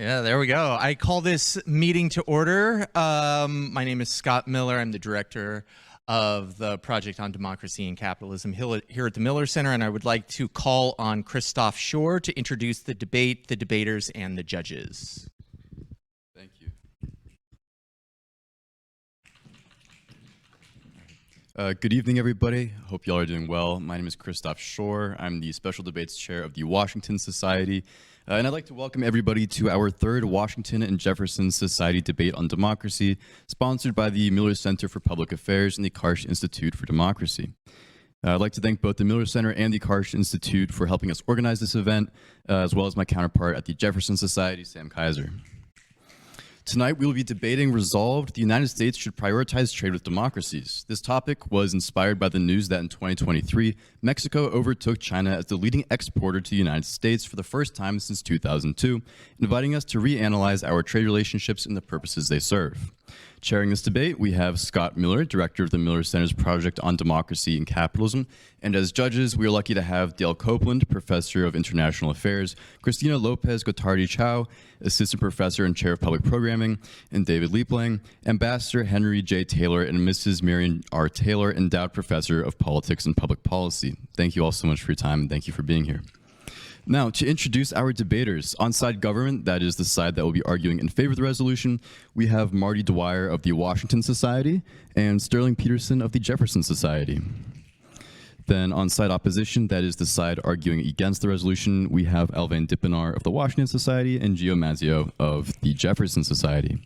Yeah, there we go. I call this meeting to order. My name is Scott Miller. I'm the director of the Project on Democracy and Capitalism here at the Miller Center, and I would like to call on Christoph Schor to introduce the debate, the debaters, and the judges. Thank you. Good evening, everybody. Hope y'all are doing well. My name is Christoph Schor. I'm the Special Debates Chair of the Washington Society. And I'd like to welcome everybody to our third Washington and Jefferson Society Debate on Democracy, sponsored by the Miller Center for Public Affairs and the Karsh Institute for Democracy. I'd like to thank both the Miller Center and the Karsh Institute for helping us organize this event, as well as my counterpart at the Jefferson Society, Sam Kaiser. Tonight, we will be debating Resolved, the United States should prioritize trade with democracies. This topic was inspired by the news that in 2023, Mexico overtook China as the leading exporter to the United States for the first time since 2002, inviting us to reanalyze our trade relationships and the purposes they serve. Chairing this debate, we have Scott Miller, director of the Miller Center's Project on Democracy and Capitalism. And as judges, we are lucky to have Dale Copeland, professor of international affairs, Christina Lopez Gotardi-Chow, assistant professor and chair of public programming, and David Liebling, Ambassador Henry J. Taylor, and Mrs. Marion R. Taylor, endowed professor of politics and public policy. Thank you all so much for your time, and thank you for being here. Now, to introduce our debaters, on side government, that is the side that will be arguing in favor of the resolution, we have Marty Dwyer of the Washington Society and Sterling Peterson of the Jefferson Society. Then on side opposition, that is the side arguing against the resolution, we have Alvain Dipinar of the Washington Society and Gio Mazzio of the Jefferson Society.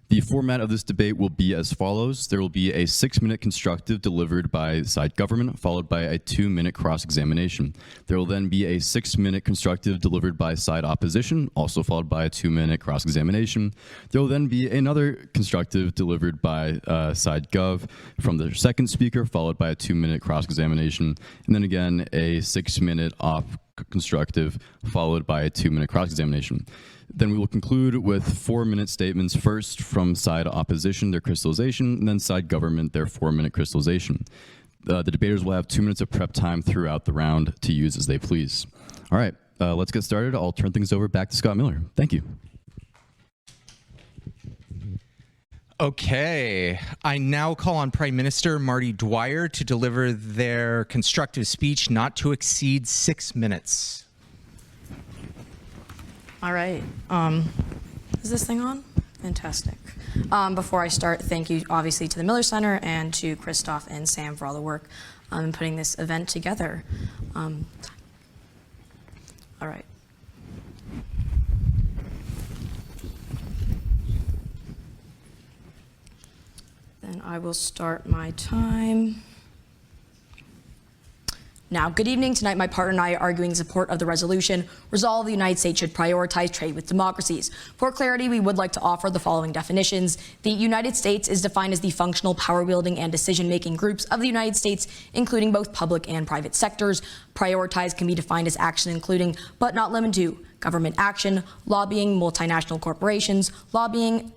The format of this debate will be as follows. There will be a 6-minute constructive delivered by side government, followed by a 2-minute cross-examination. There will then be a 6-minute constructive delivered by side opposition, also followed by a 2-minute cross-examination. There will then be another constructive delivered by side gov from the second speaker, followed by a 2-minute cross-examination, and then again a 6-minute constructive, followed by a 2-minute cross-examination. Then we will conclude with 4-minute statements, first from side opposition, their crystallization, and then side government, their 4-minute crystallization. The debaters will have 2 minutes of prep time throughout the round to use as they please. All right, let's get started. I'll turn things over back to Scott Miller. Thank you. Okay, I now call on Prime Minister Marty Dwyer to deliver their constructive speech not to exceed 6 minutes. All right. Is this thing on? Fantastic. Before I start, thank you obviously to the Miller Center and to Christoph and Sam for all the work in putting this event together. All right. Then I will start my time. Now, good evening. Tonight, my partner and I are arguing in support of the resolution, Resolve, the United States should prioritize trade with democracies. For clarity, we would like to offer the following definitions. The United States is defined as the functional power-wielding and decision-making groups of the United States, including both public and private sectors. Prioritize can be defined as action including, but not limited to, government action, lobbying, multinational corporations, lobbying,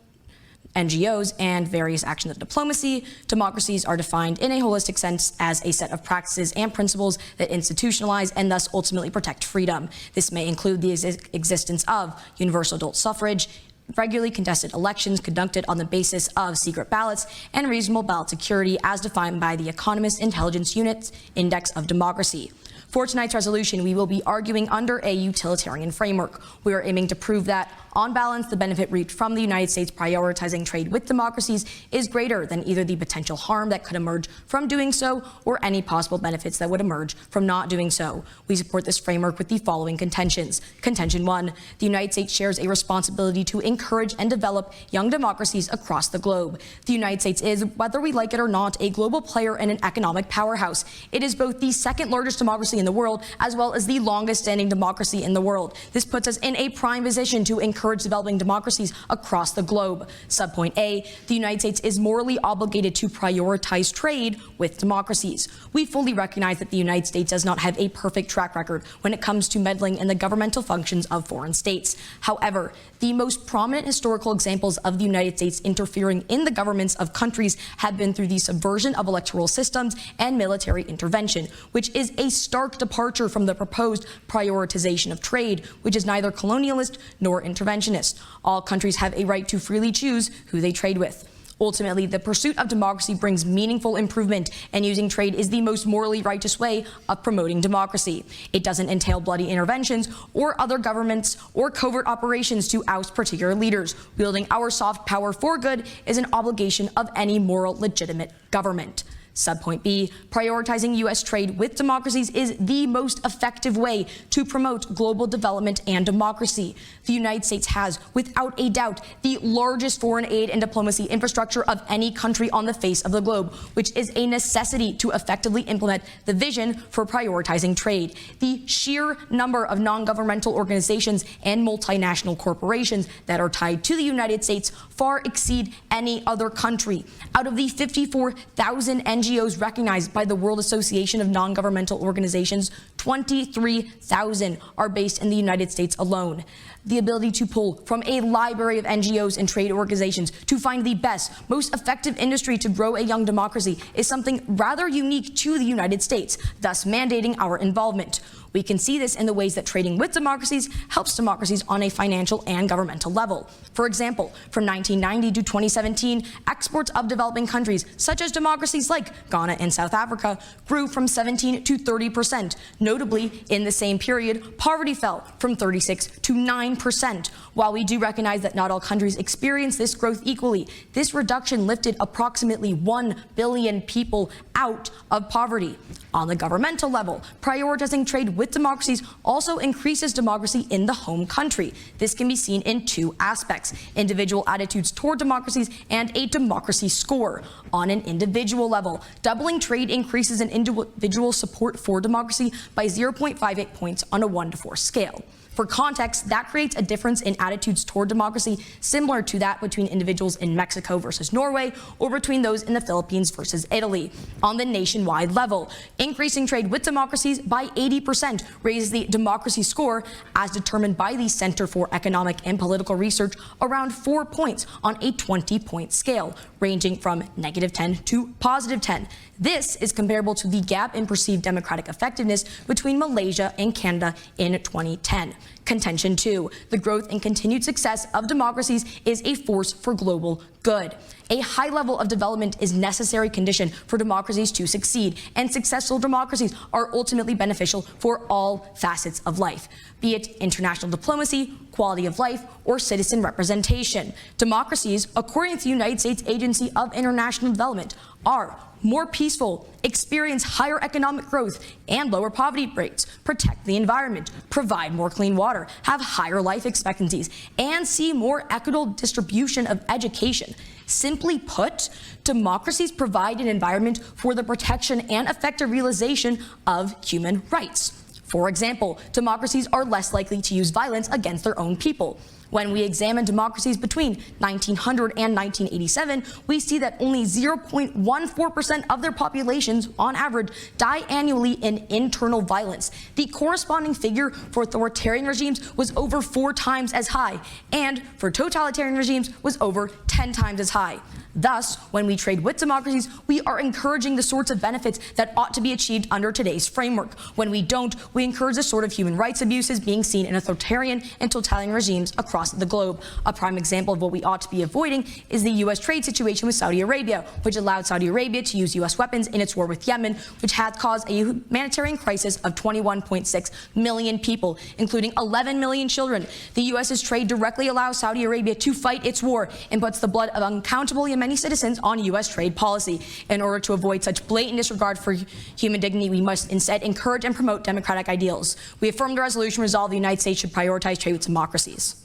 NGOs, and various actions of diplomacy. Democracies are defined in a holistic sense as a set of practices and principles that institutionalize and thus ultimately protect freedom. This may include the existence of universal adult suffrage, regularly contested elections conducted on the basis of secret ballots, and reasonable ballot security as defined by the Economist Intelligence Unit's Index of Democracy. For tonight's resolution, we will be arguing under a utilitarian framework. We are aiming to prove that, on balance, the benefit reaped from the United States prioritizing trade with democracies is greater than either the potential harm that could emerge from doing so or any possible benefits that would emerge from not doing so. We support this framework with the following contentions. Contention 1, the United States shares a responsibility to encourage and develop young democracies across the globe. The United States is, whether we like it or not, a global player and an economic powerhouse. It is both the second largest democracy in the world as well as the longest standing democracy in the world. This puts us in a prime position to encourage developing democracies across the globe. Subpoint A, the United States is morally obligated to prioritize trade with democracies. We fully recognize that the United States does not have a perfect track record when it comes to meddling in the governmental functions of foreign states. However, the most prominent historical examples of the United States interfering in the governments of countries have been through the subversion of electoral systems and military intervention, which is a stark stark departure from the proposed prioritization of trade, which is neither colonialist nor interventionist. All countries have a right to freely choose who they trade with. Ultimately, the pursuit of democracy brings meaningful improvement, and using trade is the most morally righteous way of promoting democracy. It doesn't entail bloody interventions or other governments or covert operations to oust particular leaders. Wielding our soft power for good is an obligation of any moral, legitimate government. Subpoint B, prioritizing U.S. trade with democracies is the most effective way to promote global development and democracy. The United States has, without a doubt, the largest foreign aid and diplomacy infrastructure of any country on the face of the globe, which is a necessity to effectively implement the vision for prioritizing trade. The sheer number of non-governmental organizations and multinational corporations that are tied to the United States far exceed any other country. Out of the 54,000 NGOs recognized by the World Association of Non-Governmental Organizations, 23,000 are based in the United States alone. The ability to pull from a library of NGOs and trade organizations to find the best, most effective industry to grow a young democracy is something rather unique to the United States, thus mandating our involvement. We can see this in the ways that trading with democracies helps democracies on a financial and governmental level. For example, from 1990 to 2017, exports of developing countries, such as democracies like Ghana and South Africa, grew from 17 to 30%. Notably, in the same period, poverty fell from 36 to 9%. While we do recognize that not all countries experience this growth equally, this reduction lifted approximately 1 billion people out of poverty. On the governmental level, prioritizing trade with democracies also increases democracy in the home country. This can be seen in two aspects: individual attitudes toward democracies and a democracy score. On an individual level, doubling trade increases an individual support for democracy by 0.58 points on a 1 to 4 scale. For context, that creates a difference in attitudes toward democracy similar to that between individuals in Mexico versus Norway or between those in the Philippines versus Italy. On the nationwide level, increasing trade with democracies by 80% raises the democracy score, as determined by the Center for Economic and Political Research, around 4 points on a 20-point scale, ranging from -10 to +10. This is comparable to the gap in perceived democratic effectiveness between Malaysia and Canada in 2010. Contention 2. The growth and continued success of democracies is a force for global good. A high level of development is a necessary condition for democracies to succeed, and successful democracies are ultimately beneficial for all facets of life, be it international diplomacy, quality of life, or citizen representation. Democracies, according to the United States Agency of International Development, are more peaceful, experience higher economic growth and lower poverty rates, protect the environment, provide more clean water, have higher life expectancies, and see more equitable distribution of education. Simply put, democracies provide an environment for the protection and effective realization of human rights. For example, democracies are less likely to use violence against their own people. When we examine democracies between 1900 and 1987, we see that only 0.14% of their populations, on average, die annually in internal violence. The corresponding figure for authoritarian regimes was over 4 times as high, and for totalitarian regimes was over 10 times as high. Thus, when we trade with democracies, we are encouraging the sorts of benefits that ought to be achieved under today's framework. When we don't, we encourage the sort of human rights abuses being seen in authoritarian and totalitarian regimes across the globe. A prime example of what we ought to be avoiding is the U.S. trade situation with Saudi Arabia, which allowed Saudi Arabia to use U.S. weapons in its war with Yemen, which had caused a humanitarian crisis of 21.6 million people, including 11 million children. The U.S.'s trade directly allows Saudi Arabia to fight its war and puts the blood of uncountable Yemeni citizens on U.S. trade policy. In order to avoid such blatant disregard for human dignity, we must instead encourage and promote democratic ideals. We affirm the resolution resolved the United States should prioritize trade with democracies.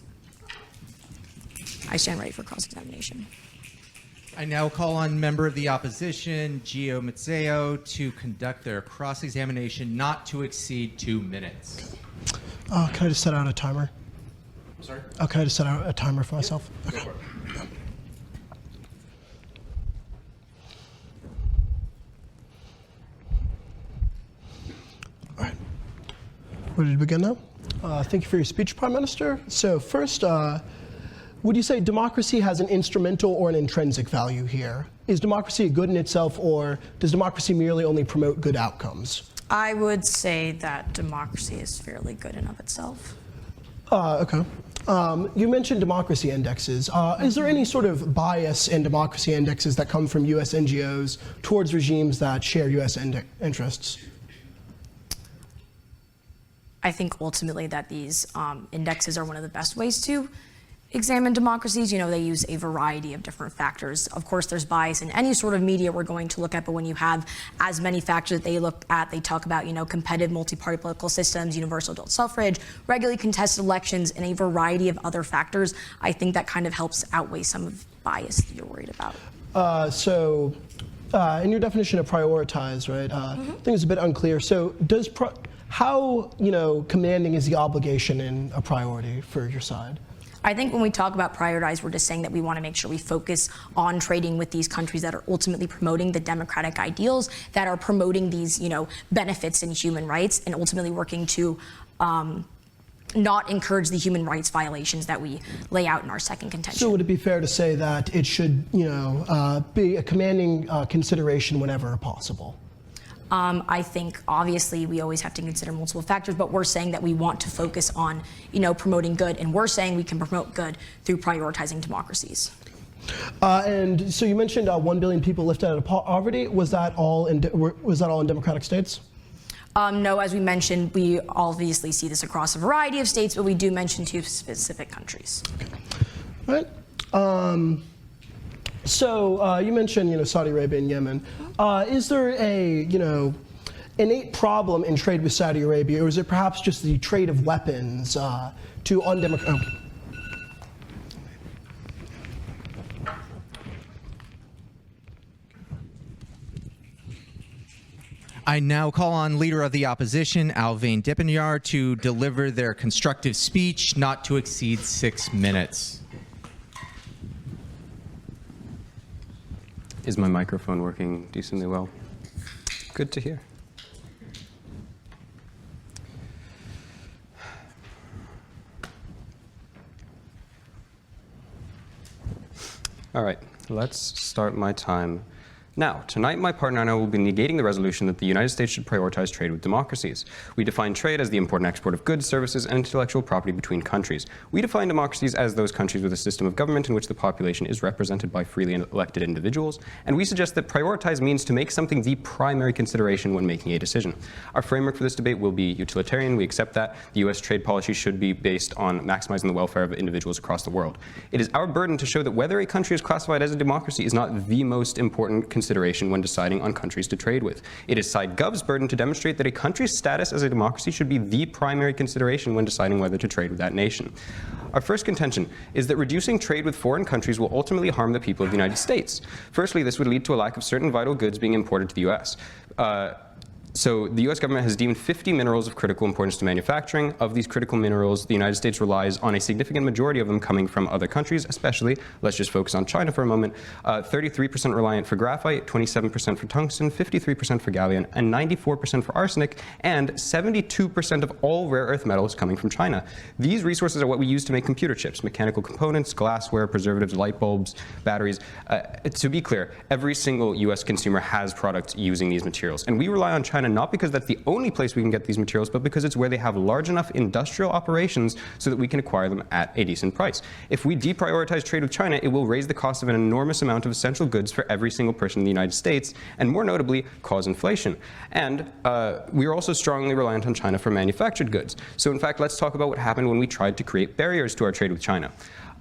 I stand ready for cross-examination. I now call on member of the opposition, Gio Mazzeo, to conduct their cross-examination not to exceed 2 minutes. Can I just set out a timer? I'm sorry? Can I just set out a timer for myself? Go for it. All right. Ready to begin now? Thank you for your speech, Prime Minister. So first, would you say democracy has an instrumental or an intrinsic value here? Is democracy a good in itself, or does democracy merely only promote good outcomes? I would say that democracy is fairly good in of itself. Okay. You mentioned democracy indexes. Is there any sort of bias in democracy indexes that come from U.S. NGOs towards regimes that share U.S. interests? I think ultimately that these indexes are one of the best ways to examine democracies. You know, they use a variety of different factors. Of course, there's bias in any sort of media we're going to look at, but when you have as many factors that they look at, they talk about, you know, competitive multi-party political systems, universal adult suffrage, regularly contested elections, and a variety of other factors. I think that kind of helps outweigh some of the bias that you're worried about. In your definition of prioritize, right, I think it's a bit unclear. So how, you know, commanding is the obligation in a priority for your side? I think when we talk about prioritize, we're just saying that we want to make sure we focus on trading with these countries that are ultimately promoting the democratic ideals, that are promoting these, you know, benefits in human rights, and ultimately working to not encourage the human rights violations that we lay out in our second contention. So would it be fair to say that it should, you know, be a commanding consideration whenever possible? I think obviously we always have to consider multiple factors, but we're saying that we want to focus on, you know, promoting good, and we're saying we can promote good through prioritizing democracies. And so you mentioned 1 billion people lifted out of poverty. Was that all in democratic states? No, as we mentioned, we obviously see this across a variety of states, but we do mention 2 specific countries. Okay. All right. So you mentioned, you know, Saudi Arabia and Yemen. Is there a, you know, innate problem in trade with Saudi Arabia, or is it perhaps just the trade of weapons to undemocratic? I now call on Leader of the Opposition, Alvain Dippenyar, to deliver their constructive speech, not to exceed 6 minutes. Is my microphone working decently well? Good to hear. All right, let's start my time now. Tonight, my partner and I will be negating the resolution that the United States should prioritize trade with democracies. We define trade as the import and export of goods, services, and intellectual property between countries. We define democracies as those countries with a system of government in which the population is represented by freely elected individuals, and we suggest that prioritize means to make something the primary consideration when making a decision. Our framework for this debate will be utilitarian. We accept that the U.S. trade policy should be based on maximizing the welfare of individuals across the world. It is our burden to show that whether a country is classified as a democracy is not the most important consideration when deciding on countries to trade with. It is SideGov's burden to demonstrate that a country's status as a democracy should be the primary consideration when deciding whether to trade with that nation. Our first contention is that reducing trade with foreign countries will ultimately harm the people of the United States. Firstly, this would lead to a lack of certain vital goods being imported to the U.S. So the U.S. government has deemed 50 minerals of critical importance to manufacturing. Of these critical minerals, the United States relies on a significant majority of them coming from other countries, especially, let's just focus on China for a moment, 33% reliant for graphite, 27% for tungsten, 53% for gallium, and 94% for arsenic, and 72% of all rare earth metals coming from China. These resources are what we use to make computer chips, mechanical components, glassware, preservatives, light bulbs, batteries. To be clear, every single U.S. consumer has products using these materials, and we rely on China not because that's the only place we can get these materials, but because it's where they have large enough industrial operations so that we can acquire them at a decent price. If we deprioritize trade with China, it will raise the cost of an enormous amount of essential goods for every single person in the United States, and more notably, cause inflation. And we are also strongly reliant on China for manufactured goods. So in fact, let's talk about what happened when we tried to create barriers to our trade with China.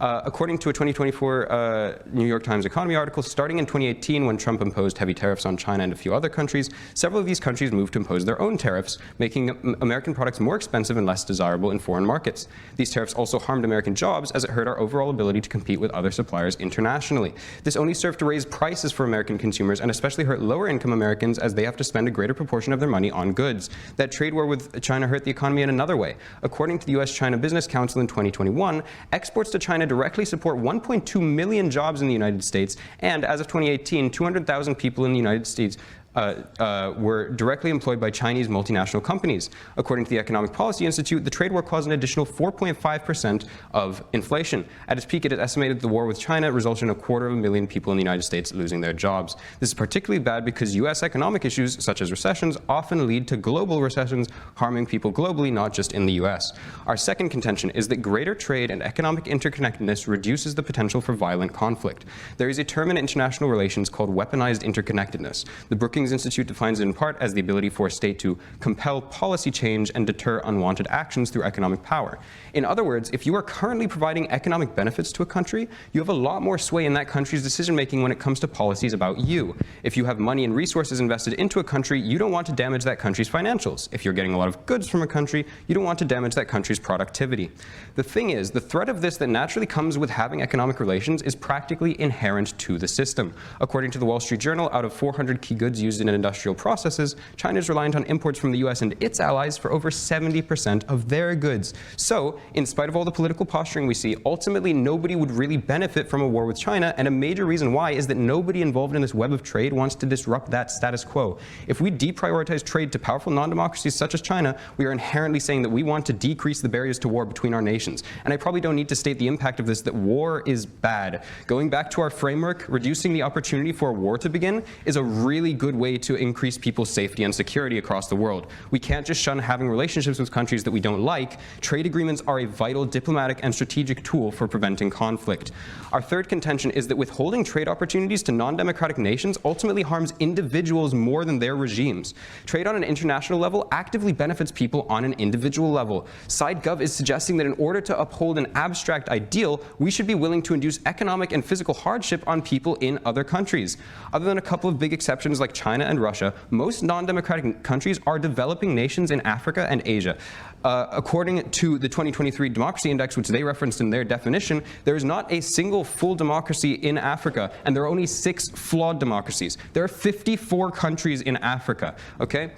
According to a 2024 New York Times economy article, starting in 2018 when Trump imposed heavy tariffs on China and a few other countries, several of these countries moved to impose their own tariffs, making American products more expensive and less desirable in foreign markets. These tariffs also harmed American jobs as it hurt our overall ability to compete with other suppliers internationally. This only served to raise prices for American consumers and especially hurt lower-income Americans as they have to spend a greater proportion of their money on goods. That trade war with China hurt the economy in another way. According to the U.S.-China Business Council in 2021, exports to China directly support 1.2 million jobs in the United States, and as of 2018, 200,000 people in the United States were directly employed by Chinese multinational companies. According to the Economic Policy Institute, the trade war caused an additional 4.5% of inflation. At its peak, it is estimated the war with China resulted in 250,000 people in the United States losing their jobs. This is particularly bad because U.S. economic issues, such as recessions, often lead to global recessions, harming people globally, not just in the U.S. Our second contention is that greater trade and economic interconnectedness reduces the potential for violent conflict. There is a term in international relations called weaponized interconnectedness. The Brookings Institute defines it in part as the ability for a state to compel policy change and deter unwanted actions through economic power. In other words, if you are currently providing economic benefits to a country, you have a lot more sway in that country's decision-making when it comes to policies about you. If you have money and resources invested into a country, you don't want to damage that country's financials. If you're getting a lot of goods from a country, you don't want to damage that country's productivity. The thing is, the threat of this that naturally comes with having economic relations is practically inherent to the system. According to the Wall Street Journal, out of 400 key goods used in industrial processes, China is reliant on imports from the US and its allies for over 70% of their goods. So, in spite of all the political posturing we see, ultimately nobody would really benefit from a war with China, and a major reason why is that nobody involved in this web of trade wants to disrupt that status quo. If we deprioritize trade to powerful non-democracies such as China, we are inherently saying that we want to decrease the barriers to war between our nations. And I probably don't need to state the impact of this, that war is bad. Going back to our framework, reducing the opportunity for a war to begin is a really good way to increase people's safety and security across the world. We can't just shun having relationships with countries that we don't like. Trade agreements are a vital diplomatic and strategic tool for preventing conflict. Our third contention is that withholding trade opportunities to non-democratic nations ultimately harms individuals more than their regimes. Trade on an international level actively benefits people on an individual level. SideGov is suggesting that in order to uphold an abstract ideal, we should be willing to induce economic and physical hardship on people in other countries. Other than a couple of big exceptions like China and Russia, most non-democratic countries are developing nations in Africa and Asia. According to the 2023 Democracy Index, which they referenced in their definition, there is not a single full democracy in Africa, and there are only 6 flawed democracies. There are 54 countries in Africa, okay?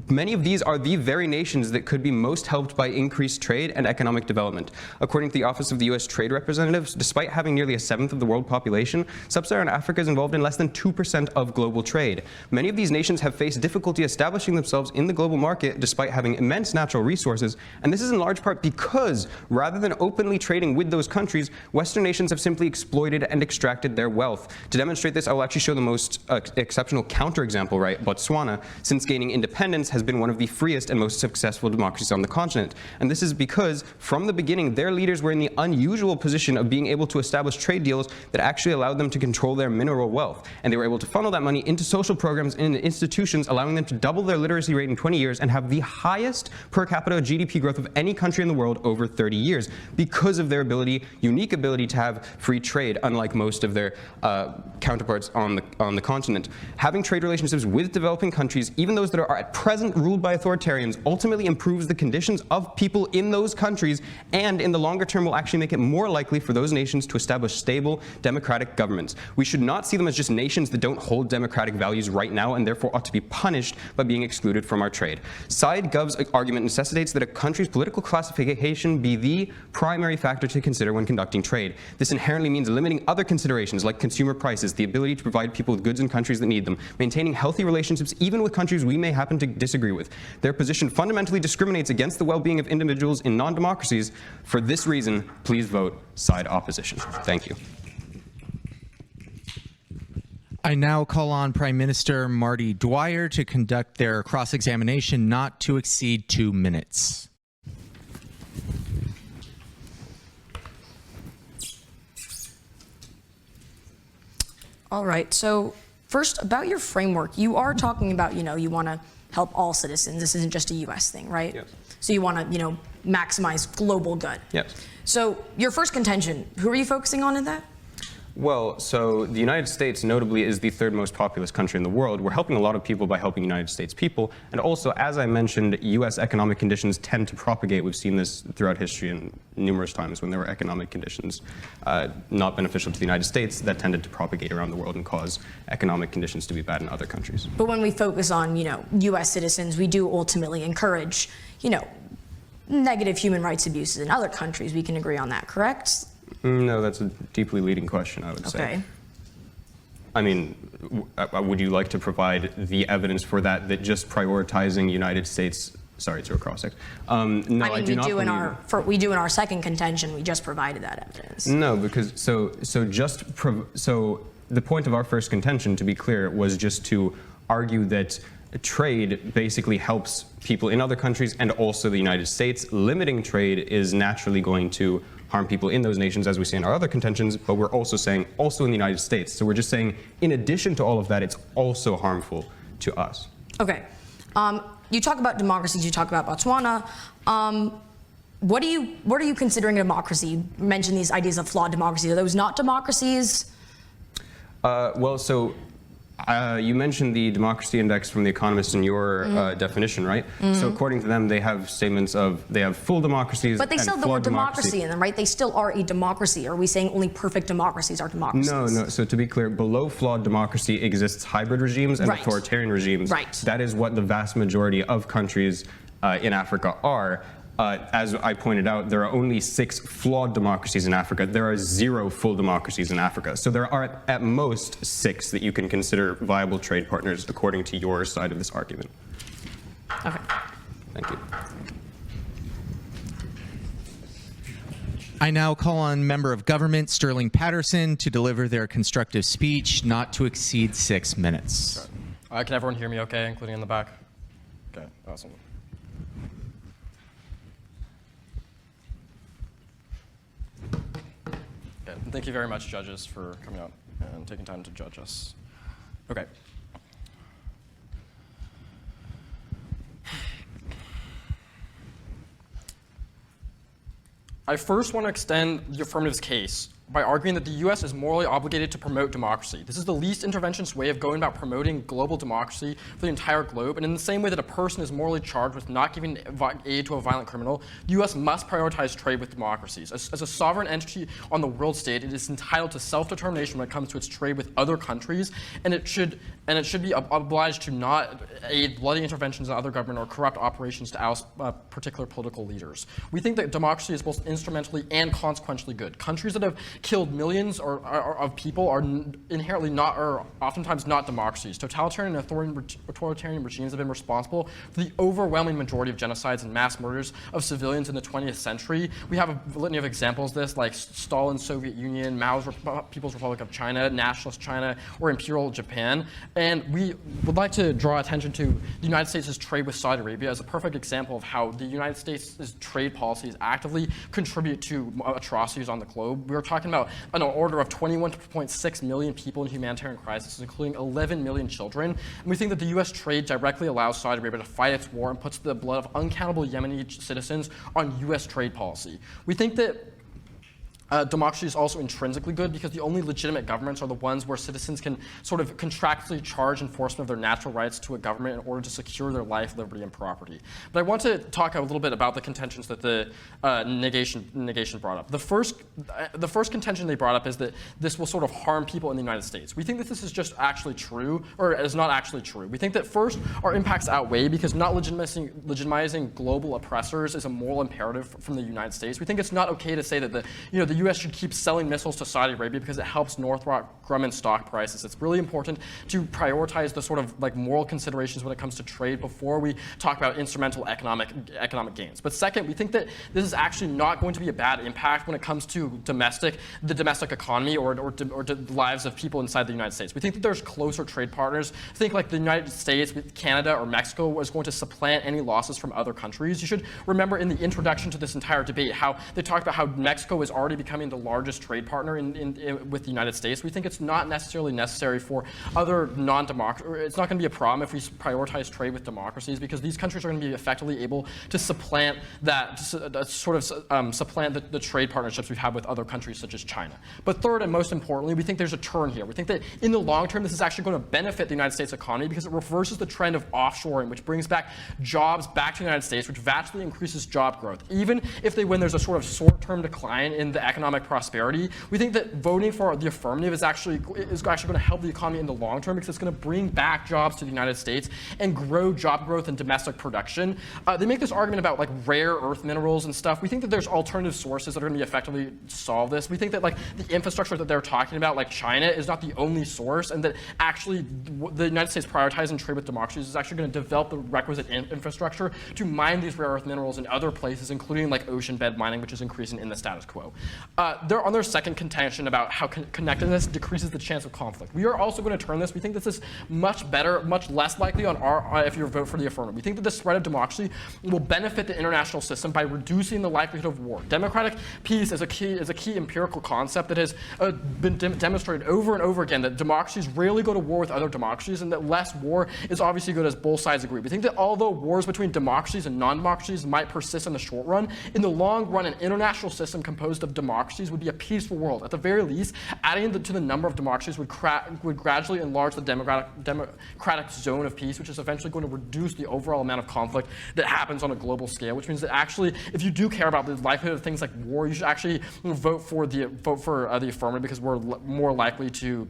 Many of these are the very nations that could be most helped by increased trade and economic development. According to the Office of the U.S. Trade Representative, despite having nearly 1/7 of the world population, sub-Saharan Africa is involved in less than 2% of global trade. Many of these nations have faced difficulty establishing themselves in the global market despite having immense natural resources, and this is in large part because, rather than openly trading with those countries, Western nations have simply exploited and extracted their wealth. To demonstrate this, I will actually show the most exceptional counterexample, right? Botswana, since gaining independence, has been one of the freest and most successful democracies on the continent. And this is because, from the beginning, their leaders were in the unusual position of being able to establish trade deals that actually allowed them to control their mineral wealth. And they were able to funnel that money into social programs and institutions, allowing them to double their literacy rate in 20 years and have the highest per capita GDP growth of any country in the world over 30 years because of their unique ability to have free trade, unlike most of their counterparts on the continent. Having trade relationships with developing countries, even those that are at present ruled by authoritarians, ultimately improves the conditions of people in those countries, and in the longer term will actually make it more likely for those nations to establish stable democratic governments. We should not see them as just nations that don't hold democratic values right now and therefore ought to be punished by being excluded from our trade. SideGov's argument necessitates that a country's political classification be the primary factor to consider when conducting trade. This inherently means limiting other considerations like consumer prices, the ability to provide people with goods in countries that need them, maintaining healthy relationships even with countries we may happen to disagree with. Their position fundamentally discriminates against the well-being of individuals in non-democracies. For this reason, please vote side opposition. Thank you. I now call on Prime Minister Marty Dwyer to conduct their cross-examination not to exceed 2 minutes. All right, so first, about your framework, you are talking about, you want to help all citizens. This isn't just a U.S. thing, right? Yes. So you want to, maximize global good. Yes. So your first contention, who are you focusing on in that? Well, so the United States notably is the 3rd most populous country in the world. We're helping a lot of people by helping United States people. And also, as I mentioned, U.S. economic conditions tend to propagate. We've seen this throughout history and numerous times when there were economic conditions not beneficial to the United States that tended to propagate around the world and cause economic conditions to be bad in other countries. But when we focus on, U.S. citizens, we do ultimately encourage, negative human rights abuses in other countries. We can agree on that, correct? No, that's a deeply leading question, I would say. Okay. I mean, would you like to provide the evidence for that? That just prioritizing United States. Sorry to a cross-sex. No, I mean, I do not believe. we do in our second contention. We just provided that evidence. No, because so the point of our first contention, to be clear, was just to argue that trade basically helps people in other countries and also the United States. Limiting trade is naturally going to harm people in those nations, as we see in our other contentions, but we're also saying also in the United States. So we're just saying, in addition to all of that, it's also harmful to us. Okay. You talk about democracies, you talk about Botswana. What are you considering a democracy? You mentioned these ideas of flawed democracy. Are those not democracies? You mentioned the democracy index from The Economist in your definition, right? So according to them, they have statements of they have full democracies. But they still have the word democracy in them, right? They still are a democracy. Are we saying only perfect democracies are democracies? No. So to be clear, below flawed democracy exists hybrid regimes and authoritarian regimes. Right. That is what the vast majority of countries in Africa are. As I pointed out, there are only 6 flawed democracies in Africa. There are 0 full democracies in Africa. So there are at most 6 that you can consider viable trade partners according to your side of this argument. Okay. Thank you. I now call on Member of Government Sterling Patterson to deliver their constructive speech, not to exceed 6 minutes. Can everyone hear me okay, including in the back? Okay, awesome. Okay, thank you very much, judges, for coming out and taking time to judge us. Okay. I first want to extend the affirmative's case by arguing that the U.S. is morally obligated to promote democracy. This is the least interventionist way of going about promoting global democracy for the entire globe, and in the same way that a person is morally charged with not giving aid to a violent criminal, the U.S. must prioritize trade with democracies. As a sovereign entity on the world stage, it is entitled to self-determination when it comes to its trade with other countries, and it should be obliged to not aid bloody interventions in other government or corrupt operations to oust particular political leaders. We think that democracy is both instrumentally and consequentially good. Countries that have killed millions of people are inherently not, or oftentimes not, democracies. Totalitarian and authoritarian regimes have been responsible for the overwhelming majority of genocides and mass murders of civilians in the 20th century. We have a litany of examples of this, like Stalin's Soviet Union, Mao's People's Republic of China, Nationalist China, or Imperial Japan. And we would like to draw attention to the United States' trade with Saudi Arabia as a perfect example of how the United States' trade policies actively contribute to atrocities on the globe. We are talking about an order of 21.6 million people in humanitarian crisis, including 11 million children. And we think that the U.S. trade directly allows Saudi Arabia to fight its war and puts the blood of uncountable Yemeni citizens on U.S. trade policy. We think that democracy is also intrinsically good because the only legitimate governments are the ones where citizens can sort of contractually charge enforcement of their natural rights to a government in order to secure their life, liberty, and property. But I want to talk a little bit about the contentions that the negation brought up. The first contention they brought up is that this will sort of harm people in the United States. We think that this is just actually true, or is not actually true. We think that first, our impacts outweigh because not legitimizing global oppressors is a moral imperative from the United States. We think it's not okay to say that the U.S. should keep selling missiles to Saudi Arabia because it helps Northrop Grumman stock prices. It's really important to prioritize the sort of like moral considerations when it comes to trade before we talk about instrumental economic gains. But second, we think that this is actually not going to be a bad impact when it comes to the domestic economy or the lives of people inside the United States. We think that there's closer trade partners. Think like the United States with Canada or Mexico was going to supplant any losses from other countries. You should remember in the introduction to this entire debate how they talked about how Mexico is already becoming the largest trade partner with the United States. We think it's not necessarily necessary for other non-democracies. It's not going to be a problem if we prioritize trade with democracies because these countries are going to be effectively able to supplant that, supplant the trade partnerships we've had with other countries such as China. But third and most importantly, we think there's a turn here. We think that in the long term, this is actually going to benefit the United States economy because it reverses the trend of offshoring, which brings back jobs back to the United States, which vastly increases job growth. Even if when there's a sort of short-term decline in the economic economic prosperity. We think that voting for the affirmative is actually going to help the economy in the long term because it's going to bring back jobs to the United States and grow job growth and domestic production. They make this argument about like rare earth minerals and stuff. We think that there's alternative sources that are going to be effectively solve this. We think that like the infrastructure that they're talking about, like China, is not the only source, and that actually the United States prioritizing trade with democracies is actually going to develop the requisite infrastructure to mine these rare earth minerals in other places, including like ocean bed mining, which is increasing in the status quo. They're on their second contention about how connectedness decreases the chance of conflict. We are also going to turn this. We think this is much better, much less likely on if you vote for the affirmative. We think that the spread of democracy will benefit the international system by reducing the likelihood of war. Democratic peace is a key empirical concept that has been demonstrated over and over again that democracies rarely go to war with other democracies, and that less war is obviously good as both sides agree. We think that although wars between democracies and non-democracies might persist in the short run, in the long run, an international system composed of democracies would be a peaceful world. At the very least, adding to the number of democracies would gradually enlarge the democratic zone of peace, which is eventually going to reduce the overall amount of conflict that happens on a global scale, which means that actually, if you do care about the likelihood of things like war, you should actually vote for the affirmative because we're more likely to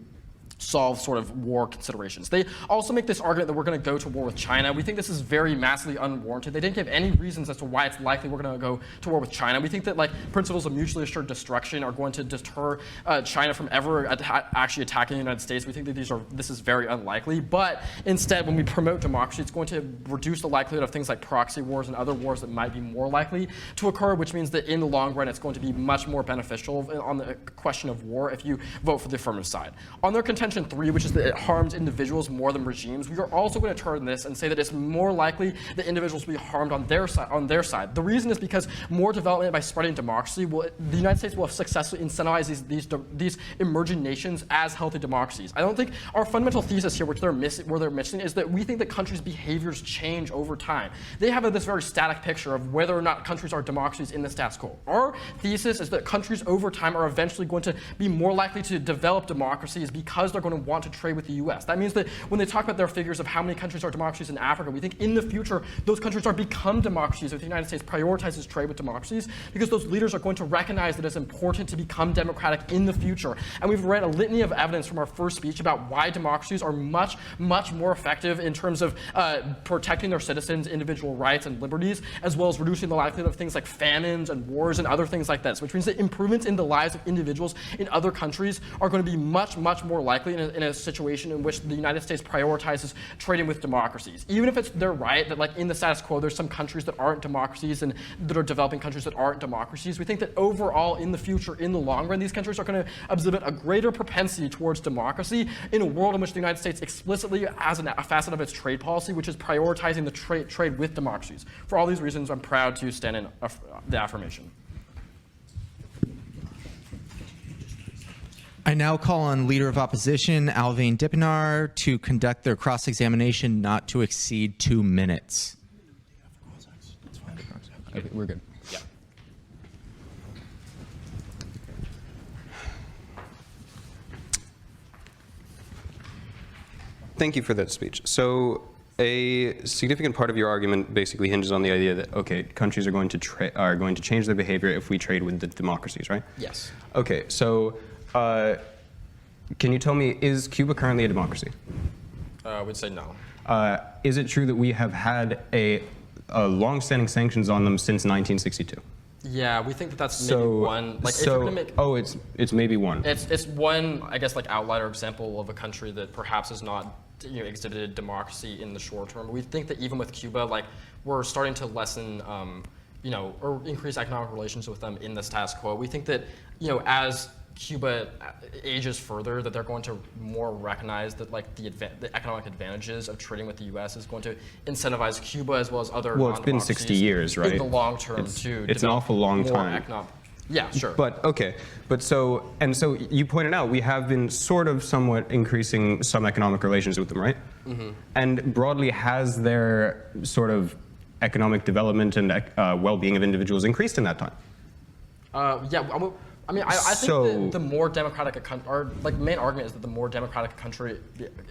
solve sort of war considerations. They also make this argument that we're going to go to war with China. We think this is very massively unwarranted. They didn't give any reasons as to why it's likely we're going to go to war with China. We think that like principles of mutually assured destruction are going to deter China from ever actually attacking the United States. We think that this is very unlikely. But instead, when we promote democracy, it's going to reduce the likelihood of things like proxy wars and other wars that might be more likely to occur, which means that in the long run, it's going to be much more beneficial on the question of war if you vote for the affirmative side. On their contention 3, which is that it harms individuals more than regimes, we are also going to turn this and say that it's more likely that individuals will be harmed on their side. The reason is because more development by spreading democracy the United States will have successfully incentivized these emerging nations as healthy democracies. I don't think our fundamental thesis here, where they're missing, is that we think that countries' behaviors change over time. They have this very static picture of whether or not countries are democracies in the status quo. Our thesis is that countries over time are eventually going to be more likely to develop democracies because they're going to want to trade with the US. That means that when they talk about their figures of how many countries are democracies in Africa, we think in the future those countries are become democracies if the United States prioritizes trade with democracies, because those leaders are going to recognize that it's important to become democratic in the future. And we've read a litany of evidence from our first speech about why democracies are much, much more effective in terms of protecting their citizens' individual rights and liberties, as well as reducing the likelihood of things like famines and wars and other things like this, which means that improvements in the lives of individuals in other countries are going to be much, much more likely in a situation in which the United States prioritizes trading with democracies. Even if they're right that like in the status quo there's some countries that aren't democracies and that are developing countries that aren't democracies, we think that overall in the future, in the long run, these countries are going to exhibit a greater propensity towards democracy in a world in which the United States explicitly has a facet of its trade policy, which is prioritizing the trade with democracies. For all these reasons, I'm proud to stand in the affirmation. I now call on Leader of Opposition, Alvin Dipinar, to conduct their cross-examination not to exceed 2 minutes. Okay, we're good. Yeah. Thank you for that speech. So a significant part of your argument basically hinges on the idea that, okay, countries are going to change their behavior if we trade with the democracies, right? Yes. Okay, so can you tell me, is Cuba currently a democracy? I would say no. Is it true that we have had a long-standing sanctions on them since 1962? Yeah, we think that that's maybe one. Like, if you're gonna make, it's maybe one. It's one, I guess, like outlier example of a country that perhaps has not exhibited democracy in the short term. We think that even with Cuba, like we're starting to lessen, or increase economic relations with them in the status quo. We think that as Cuba ages further, that they're going to more recognize that like the economic advantages of trading with the U.S. is going to incentivize Cuba as well as other. Well, it's been 60 years, right? In the long term, too. It's an awful long time. Yeah, sure. But okay, so you pointed out we have been sort of somewhat increasing some economic relations with them, right? Mm-hmm. And broadly, has their sort of economic development and well-being of individuals increased in that time? Yeah. I mean, I think So- that the more democratic a country, or like main argument is that the more democratic a country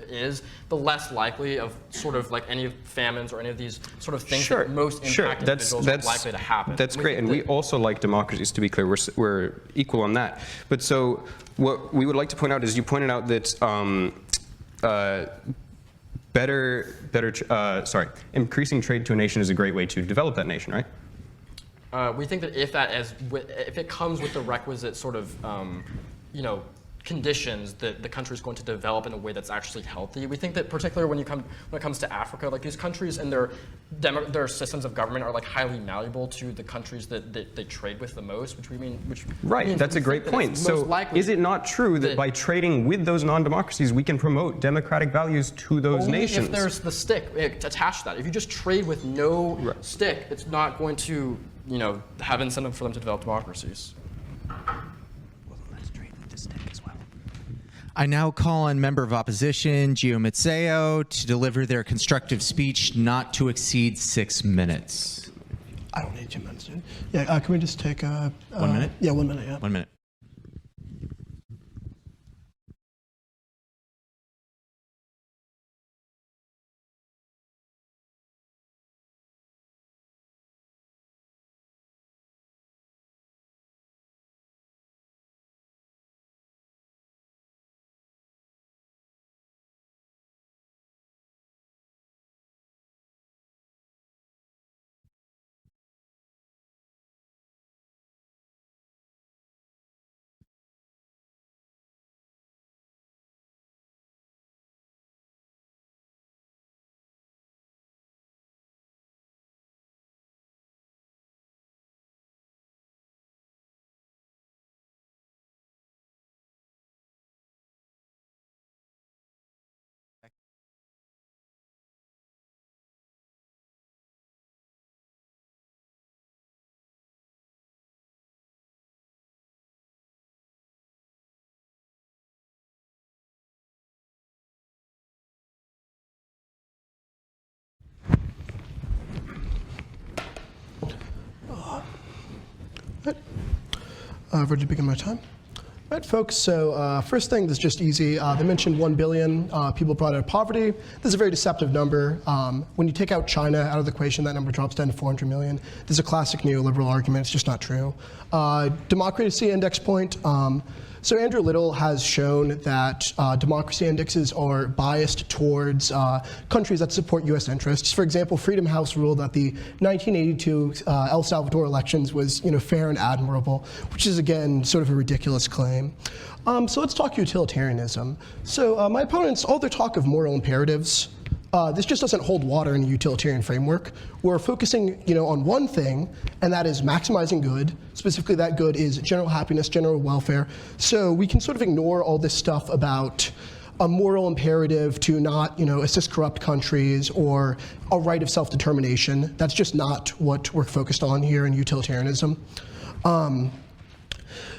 is, the less likely of sort of like any famines or any of these sort of things that most impact individuals are likely to happen. That's great, and we also like democracies, to be clear. We're equal on that. But so what we would like to point out is you pointed out that increasing trade to a nation is a great way to develop that nation, right? We think that if it comes with the requisite sort of, conditions that the country is going to develop in a way that's actually healthy. We think that particularly when it comes to Africa, like these countries and their systems of government are like highly malleable to the countries that they trade with the most, which Right, that's a great point. So is it not true that by trading with those non-democracies, we can promote democratic values to those nations? If there's the stick attached to that. If you just trade with no stick, it's not going to have incentive for them to develop democracies. I now call on member of opposition, Gio Mazzeo, to deliver their constructive speech not to exceed 6 minutes. I don't need 2 minutes, dude. Yeah, can we just take 1 minute? Yeah, 1 minute, yeah. 1 minute. Ready to begin my time? All right, folks, so first thing that's just easy. They mentioned 1 billion people brought out of poverty. This is a very deceptive number. When you take out China out of the equation, that number drops down to 400 million. This is a classic neoliberal argument. It's just not true. Democracy index point. So Andrew Little has shown that democracy indexes are biased towards countries that support U.S. interests. For example, Freedom House ruled that the 1982 El Salvador elections was fair and admirable, which is, again, sort of a ridiculous claim. So let's talk utilitarianism. So my opponents, all their talk of moral imperatives, this just doesn't hold water in a utilitarian framework. We're focusing, on one thing, and that is maximizing good. Specifically, that good is general happiness, general welfare. So we can sort of ignore all this stuff about a moral imperative to not, assist corrupt countries or a right of self-determination. That's just not what we're focused on here in utilitarianism.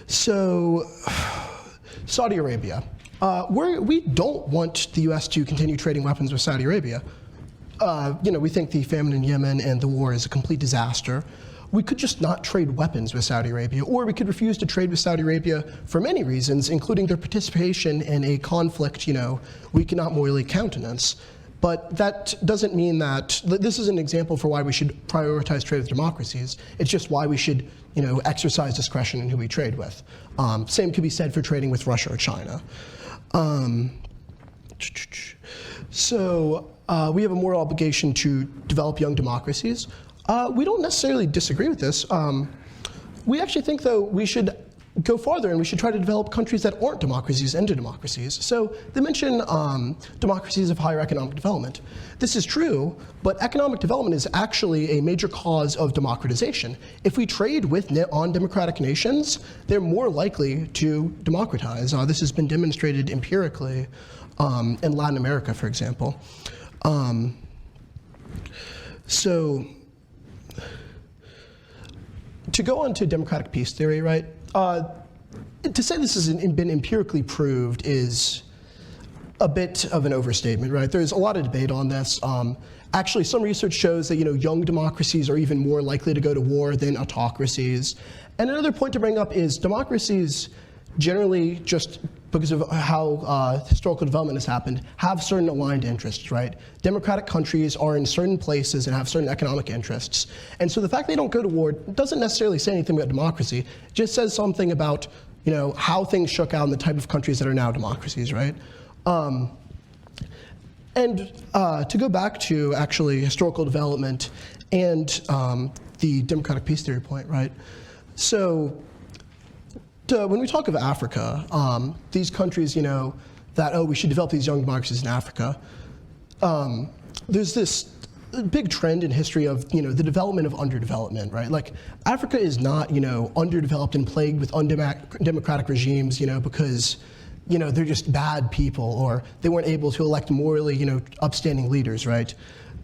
So Saudi Arabia. We don't want the U.S. to continue trading weapons with Saudi Arabia. We think the famine in Yemen and the war is a complete disaster. We could just not trade weapons with Saudi Arabia, or we could refuse to trade with Saudi Arabia for many reasons, including their participation in a conflict, we cannot morally countenance. But that doesn't mean that this is an example for why we should prioritize trade with democracies. It's just why we should, exercise discretion in who we trade with. Same could be said for trading with Russia or China. So we have a moral obligation to develop young democracies. We don't necessarily disagree with this. We actually think, though, we should go farther and we should try to develop countries that aren't democracies into democracies. So they mention democracies of higher economic development. This is true, but economic development is actually a major cause of democratization. If we trade with undemocratic nations, they're more likely to democratize. This has been demonstrated empirically in Latin America, for example. So to go on to democratic peace theory, right? To say this has been empirically proved is a bit of an overstatement, right? There's a lot of debate on this. Actually, some research shows that young democracies are even more likely to go to war than autocracies. And another point to bring up is democracies generally, just because of how historical development has happened, have certain aligned interests, right? Democratic countries are in certain places and have certain economic interests. And so the fact they don't go to war doesn't necessarily say anything about democracy. It just says something about how things shook out in the type of countries that are now democracies, right? And to go back to actually historical development and the democratic peace theory point, right? So when we talk of Africa, these countries, that, we should develop these young democracies in Africa, there's this big trend in history of, the development of underdevelopment, right? Like, Africa is not, underdeveloped and plagued with undemocratic regimes, because, they're just bad people or they weren't able to elect morally, upstanding leaders, right?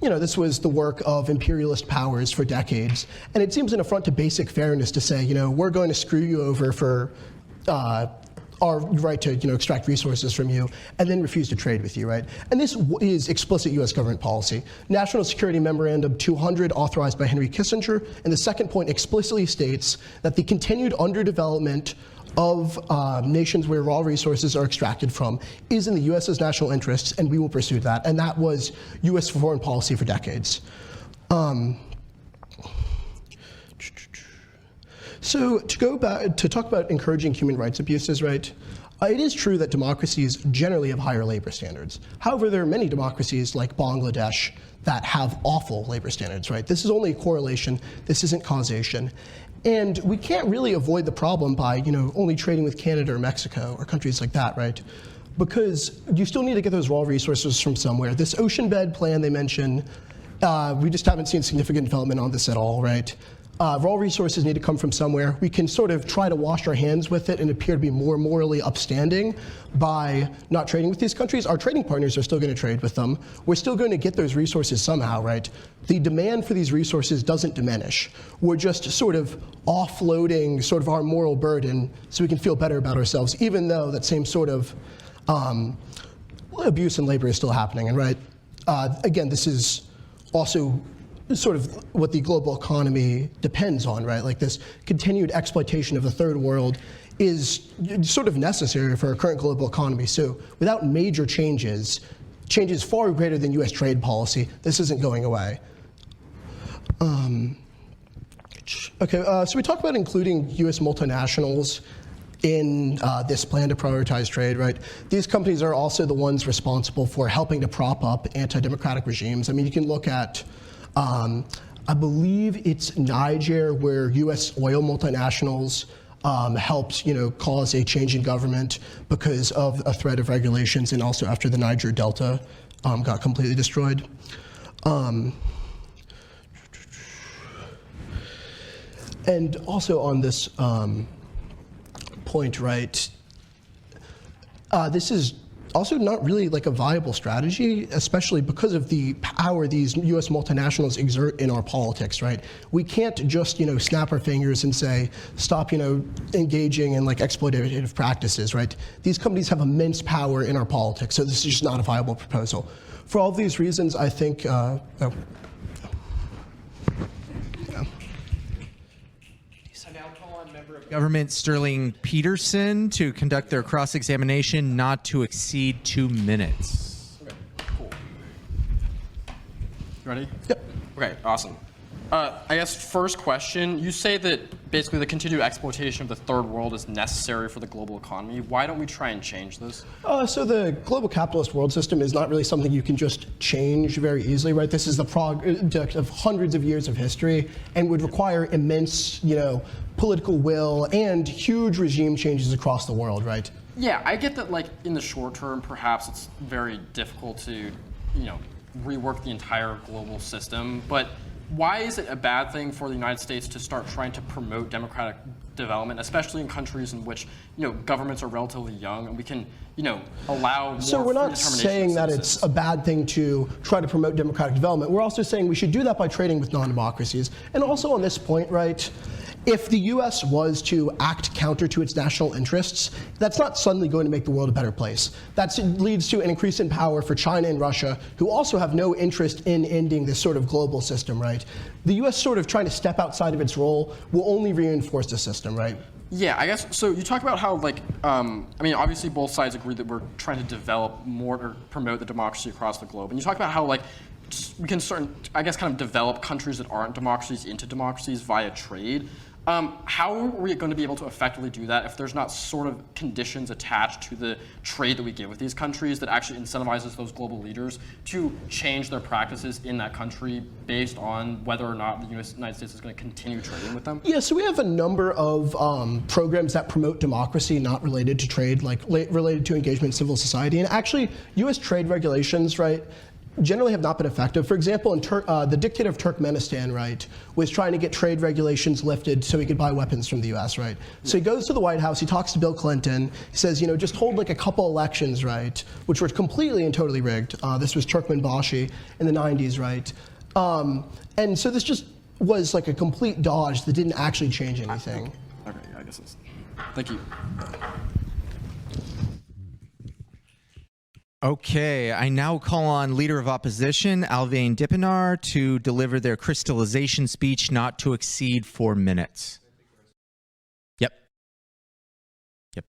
This was the work of imperialist powers for decades. And it seems an affront to basic fairness to say, we're going to screw you over for our right to extract resources from you and then refuse to trade with you, right? And this is explicit US government policy. National Security Memorandum 200, authorized by Henry Kissinger, and the second point explicitly states that the continued underdevelopment of nations where raw resources are extracted from is in the US's national interests, and we will pursue that. And that was US foreign policy for decades. So to go back to talk about encouraging human rights abuses, right? It is true that democracies generally have higher labor standards. However, there are many democracies like Bangladesh that have awful labor standards, right? This is only a correlation. This isn't causation. And we can't really avoid the problem by, only trading with Canada or Mexico or countries like that, right? Because you still need to get those raw resources from somewhere. This ocean bed plan they mention, we just haven't seen significant development on this at all, right? Raw resources need to come from somewhere. We can sort of try to wash our hands with it and appear to be more morally upstanding by not trading with these countries. Our trading partners are still going to trade with them. We're still going to get those resources somehow, right? The demand for these resources doesn't diminish. We're just sort of offloading sort of our moral burden so we can feel better about ourselves, even though that same sort of abuse and labor is still happening. And right, again, this is also sort of what the global economy depends on, right? Like, this continued exploitation of the third world is sort of necessary for our current global economy. So without major changes far greater than US trade policy, this isn't going away. Okay, so we talked about including US multinationals in this plan to prioritize trade, right? These companies are also the ones responsible for helping to prop up anti-democratic regimes. I mean, you can look at I believe it's Niger, where U.S. oil multinationals helped, cause a change in government because of a threat of regulations, and also after the Niger Delta got completely destroyed. And also on this point, right, this is also not really like a viable strategy, especially because of the power these US multinationals exert in our politics, right? We can't just, snap our fingers and say, stop, engaging in like exploitative practices, right? These companies have immense power in our politics, so this is just not a viable proposal. For all of these reasons, I think, Government Sterling Peterson to conduct their cross-examination not to exceed 2 minutes. Okay, cool. You ready? Yep. Okay, awesome. I guess first question, you say that basically the continued exploitation of the third world is necessary for the global economy. Why don't we try and change this? So the global capitalist world system is not really something you can just change very easily, right? This is the product of hundreds of years of history and would require immense, political will and huge regime changes across the world, right? Yeah, I get that, like, in the short term, perhaps it's very difficult to, rework the entire global system, but why is it a bad thing for the United States to start trying to promote democratic development, especially in countries in which, governments are relatively young and we can, allow more So we're not saying that it's a bad thing to try to promote democratic development. We're also saying we should do that by trading with non-democracies. And also on this point, right, if the U.S. was to act counter to its national interests, that's not suddenly going to make the world a better place. That leads to an increase in power for China and Russia, who also have no interest in ending this sort of global system, right? The U.S. sort of trying to step outside of its role will only reinforce the system, right? Yeah, I guess, so you talk about how, like, I mean, obviously both sides agree that we're trying to develop more or promote the democracy across the globe. And you talk about how, like, we can I guess, kind of develop countries that aren't democracies into democracies via trade. How are we going to be able to effectively do that if there's not sort of conditions attached to the trade that we give with these countries that actually incentivizes those global leaders to change their practices in that country based on whether or not the United States is going to continue trading with them? Yeah, so we have a number of programs that promote democracy not related to trade, like related to engagement in civil society. And actually, U.S. trade regulations, right, generally have not been effective. For example, in the dictator of Turkmenistan, right, was trying to get trade regulations lifted so he could buy weapons from the U.S., right? So he goes to the White House, he talks to Bill Clinton, he says, you know, just hold like a couple elections, right, which were completely and totally rigged. This was Turkmenbashi in the 90s, right? And so this just was like a complete dodge that didn't actually change anything. Okay, I guess it's, thank you. Okay, I now call on Leader of Opposition, Alvain Dipinar, to deliver their crystallization speech not to exceed 4 minutes. Yep. Yep.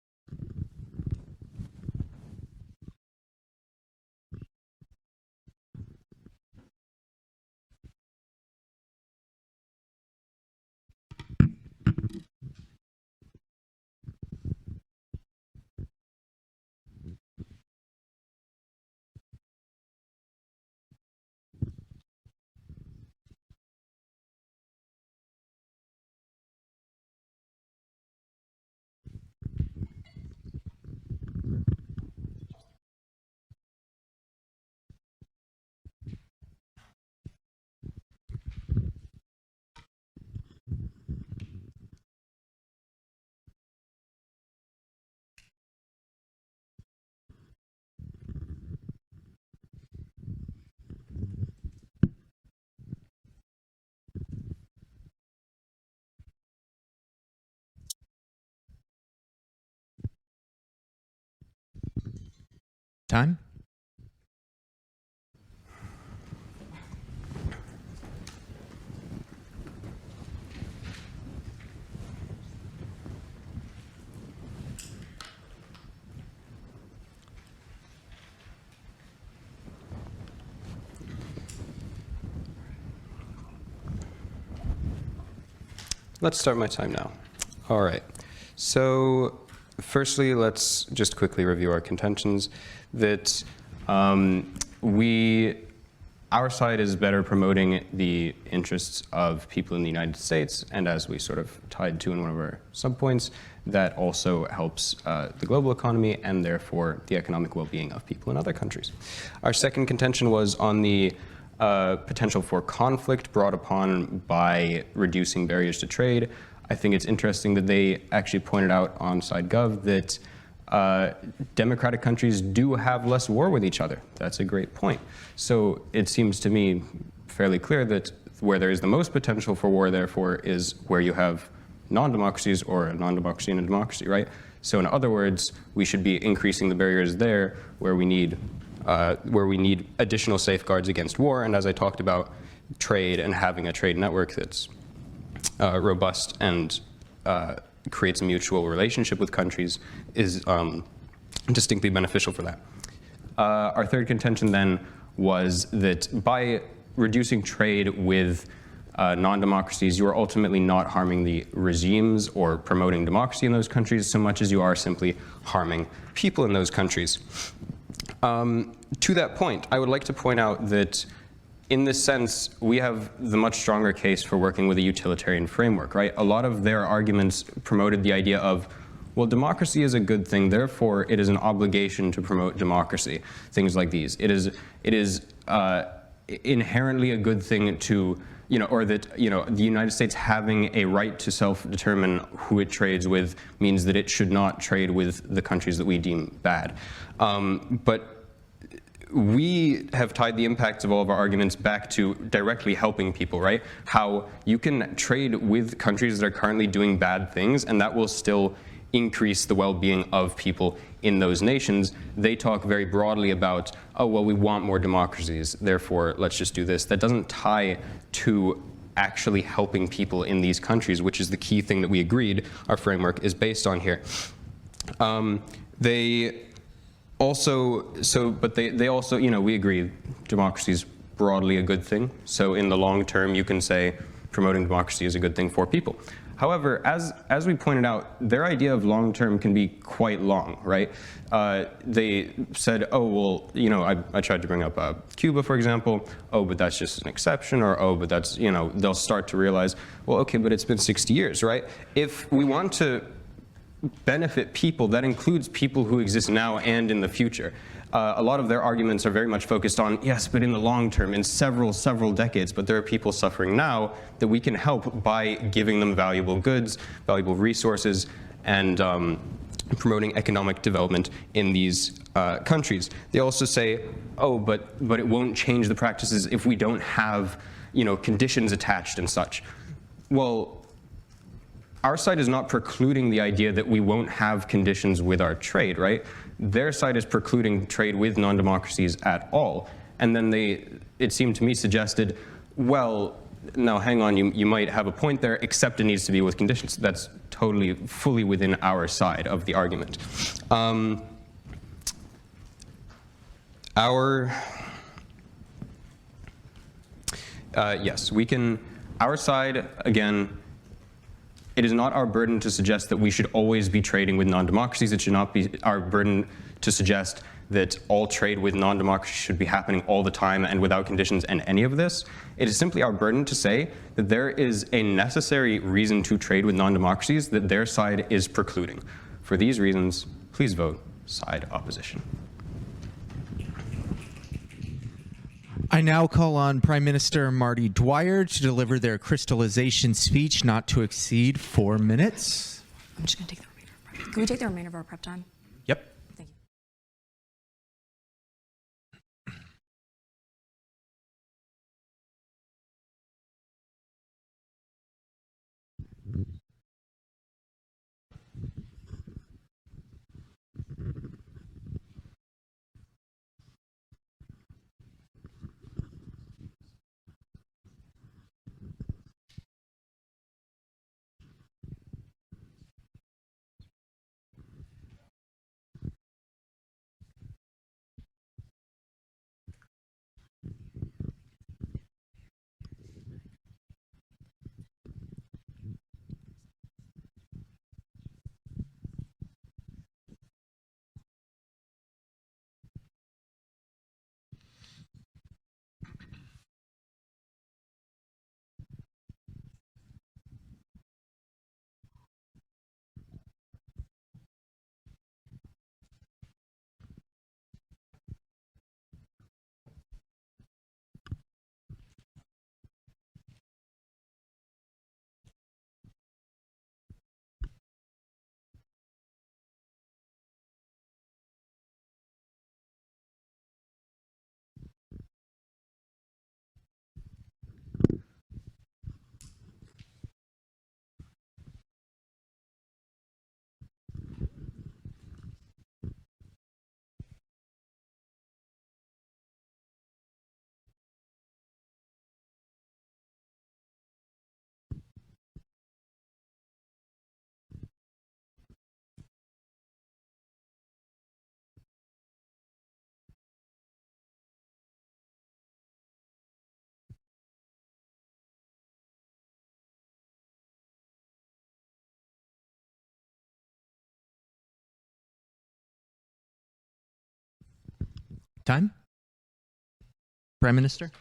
Time? Let's start my time now. All right. So firstly, let's just quickly review our contentions. That our side is better promoting the interests of people in the United States, and as we sort of tied to in one of our subpoints, that also helps the global economy and therefore the economic well-being of people in other countries. Our second contention was on the potential for conflict brought upon by reducing barriers to trade. I think it's interesting that they actually pointed out on SideGov that democratic countries do have less war with each other. That's a great point. So it seems to me fairly clear that where there is the most potential for war, therefore, is where you have non-democracies or a non-democracy and a democracy, right? So in other words, we should be increasing the barriers there where we need additional safeguards against war. And as I talked about, trade and having a trade network that's robust and creates a mutual relationship with countries is distinctly beneficial for that. Our third contention then was that by reducing trade with non-democracies, you are ultimately not harming the regimes or promoting democracy in those countries so much as you are simply harming people in those countries. To that point, I would like to point out that in this sense, we have the much stronger case for working with a utilitarian framework, right? A lot of their arguments promoted the idea of, well, democracy is a good thing, therefore it is an obligation to promote democracy. Things like these. It is inherently a good thing to, or that, the United States having a right to self-determine who it trades with means that it should not trade with the countries that we deem bad. But we have tied the impacts of all of our arguments back to directly helping people, right? How you can trade with countries that are currently doing bad things, and that will still increase the well-being of people in those nations. They talk very broadly about, oh, well, we want more democracies, therefore let's just do this. That doesn't tie to actually helping people in these countries, which is the key thing that we agreed our framework is based on here. They also, we agree democracy is broadly a good thing. So in the long term, you can say promoting democracy is a good thing for people. However, as we pointed out, their idea of long term can be quite long, right? They said, oh, well, I tried to bring up Cuba, for example. Oh, but that's just an exception, or oh, but that's, they'll start to realize, well, okay, but it's been 60 years, right? If we want to benefit people, that includes people who exist now and in the future. A lot of their arguments are very much focused on, yes, but in the long term, in several decades, but there are people suffering now that we can help by giving them valuable goods, valuable resources, and promoting economic development in these countries. They also say, oh, but it won't change the practices if we don't have, conditions attached and such. Well, our side is not precluding the idea that we won't have conditions with our trade, right? Their side is precluding trade with non-democracies at all. And then it seemed to me, suggested, well, now hang on, you might have a point there, except it needs to be with conditions. That's totally, fully within our side of the argument. Yes, we can, our side, again, it is not our burden to suggest that we should always be trading with non-democracies. It should not be our burden to suggest that all trade with non-democracies should be happening all the time and without conditions and any of this. It is simply our burden to say that there is a necessary reason to trade with non-democracies that their side is precluding. For these reasons, please vote side opposition. I now call on Prime Minister Marty Dwyer to deliver their crystallization speech, not to exceed 4 minutes. I'm just going to take the remainder of prep. Can we take the remainder of our prep time? Yep. Thank you. Time? Prime Minister?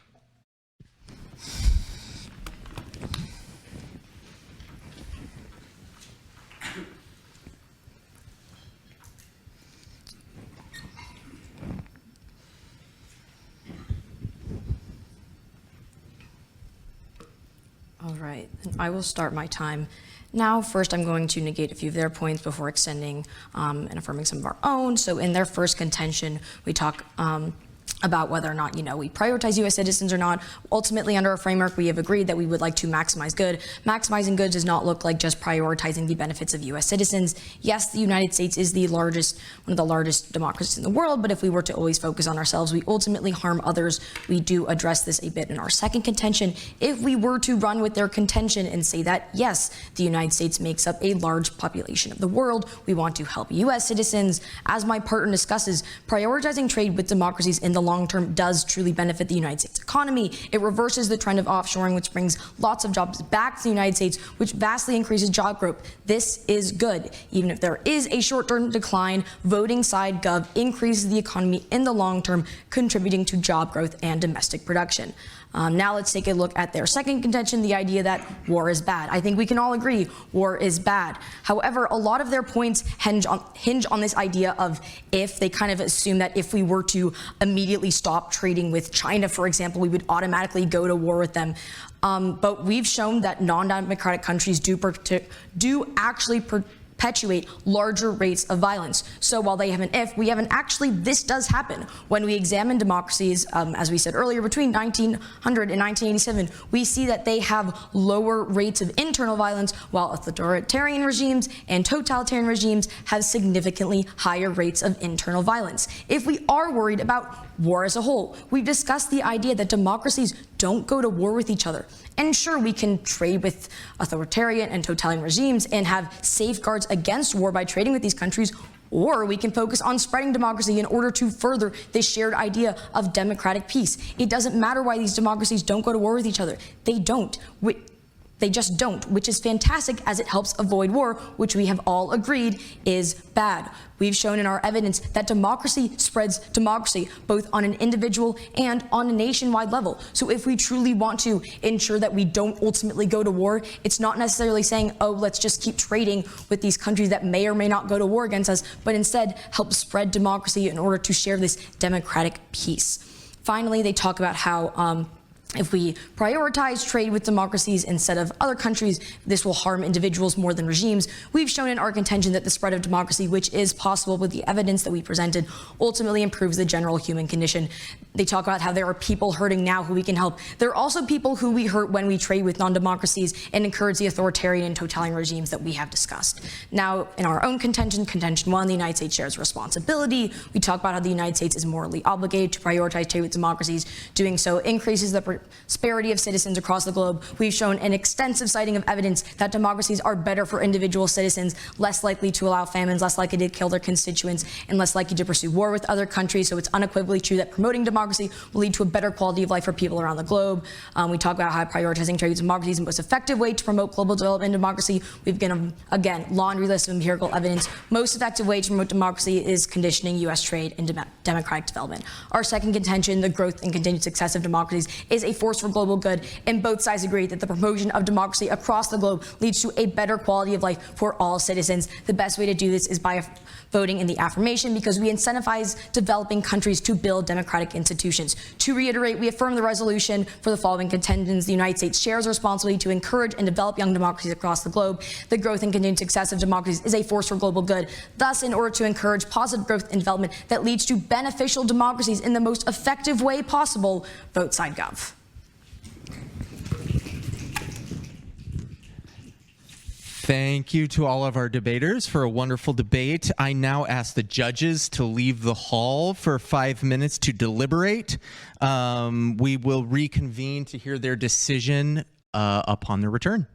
All right, then I will start my time. Now, first, I'm going to negate a few of their points before extending and affirming some of our own. So in their first contention, we talk about whether or not, we prioritize U.S. citizens or not. Ultimately, under our framework, we have agreed that we would like to maximize good. Maximizing good does not look like just prioritizing the benefits of U.S. citizens. Yes, the United States is one of the largest democracies in the world, but if we were to always focus on ourselves, we ultimately harm others. We do address this a bit in our second contention. If we were to run with their contention and say that, yes, the United States makes up a large population of the world, we want to help U.S. citizens, as my partner discusses, prioritizing trade with democracies in the long term does truly benefit the United States economy. It reverses the trend of offshoring, which brings lots of jobs back to the United States, which vastly increases job growth. This is good. Even if there is a short-term decline, voting side gov increases the economy in the long term, contributing to job growth and domestic production. Now let's take a look at their second contention, the idea that war is bad. I think we can all agree war is bad. However, a lot of their points hinge on this idea of if they kind of assume that if we were to immediately stop trading with China, for example, we would automatically go to war with them. But we've shown that non-democratic countries do actually perpetuate larger rates of violence. So while they have an if, we have an actually, this does happen. When we examine democracies, as we said earlier, between 1900 and 1987, we see that they have lower rates of internal violence, while authoritarian regimes and totalitarian regimes have significantly higher rates of internal violence. If we are worried about war as a whole, we've discussed the idea that democracies don't go to war with each other. And sure, we can trade with authoritarian and totalitarian regimes and have safeguards against war by trading with these countries, or we can focus on spreading democracy in order to further this shared idea of democratic peace. It doesn't matter why these democracies don't go to war with each other. They don't. They just don't, which is fantastic as it helps avoid war, which we have all agreed is bad. We've shown in our evidence that democracy spreads democracy, both on an individual and on a nationwide level. So if we truly want to ensure that we don't ultimately go to war, it's not necessarily saying, oh, let's just keep trading with these countries that may or may not go to war against us, but instead help spread democracy in order to share this democratic peace. Finally, they talk about how if we prioritize trade with democracies instead of other countries, this will harm individuals more than regimes. We've shown in our contention that the spread of democracy, which is possible with the evidence that we presented, ultimately improves the general human condition. They talk about how there are people hurting now who we can help. There are also people who we hurt when we trade with non-democracies and encourage the authoritarian and totalitarian regimes that we have discussed. Now, in our own contention, contention one, the United States shares responsibility. We talk about how the United States is morally obligated to prioritize trade with democracies. Doing so increases the prosperity of citizens across the globe. We've shown an extensive citing of evidence that democracies are better for individual citizens, less likely to allow famines, less likely to kill their constituents, and less likely to pursue war with other countries. So it's unequivocally true that promoting democracy will lead to a better quality of life for people around the globe. We talk about how prioritizing trade with democracy is the most effective way to promote global development and democracy. We've given, again, laundry list of empirical evidence. Most effective way to promote democracy is conditioning U.S. trade and democratic development. Our second contention, the growth and continued success of democracies, is a force for global good, and both sides agree that the promotion of democracy across the globe leads to a better quality of life for all citizens. The best way to do this is by voting in the affirmation, because we incentivize developing countries to build democratic institutions. To reiterate, we affirm the resolution for the following contentions. The United States shares a responsibility to encourage and develop young democracies across the globe. The growth and continued success of democracies is a force for global good. Thus, in order to encourage positive growth and development that leads to beneficial democracies in the most effective way possible, vote side gov. Thank you to all of our debaters for a wonderful debate. I now ask the judges to leave the hall for 5 minutes to deliberate. We will reconvene to hear their decision upon their return.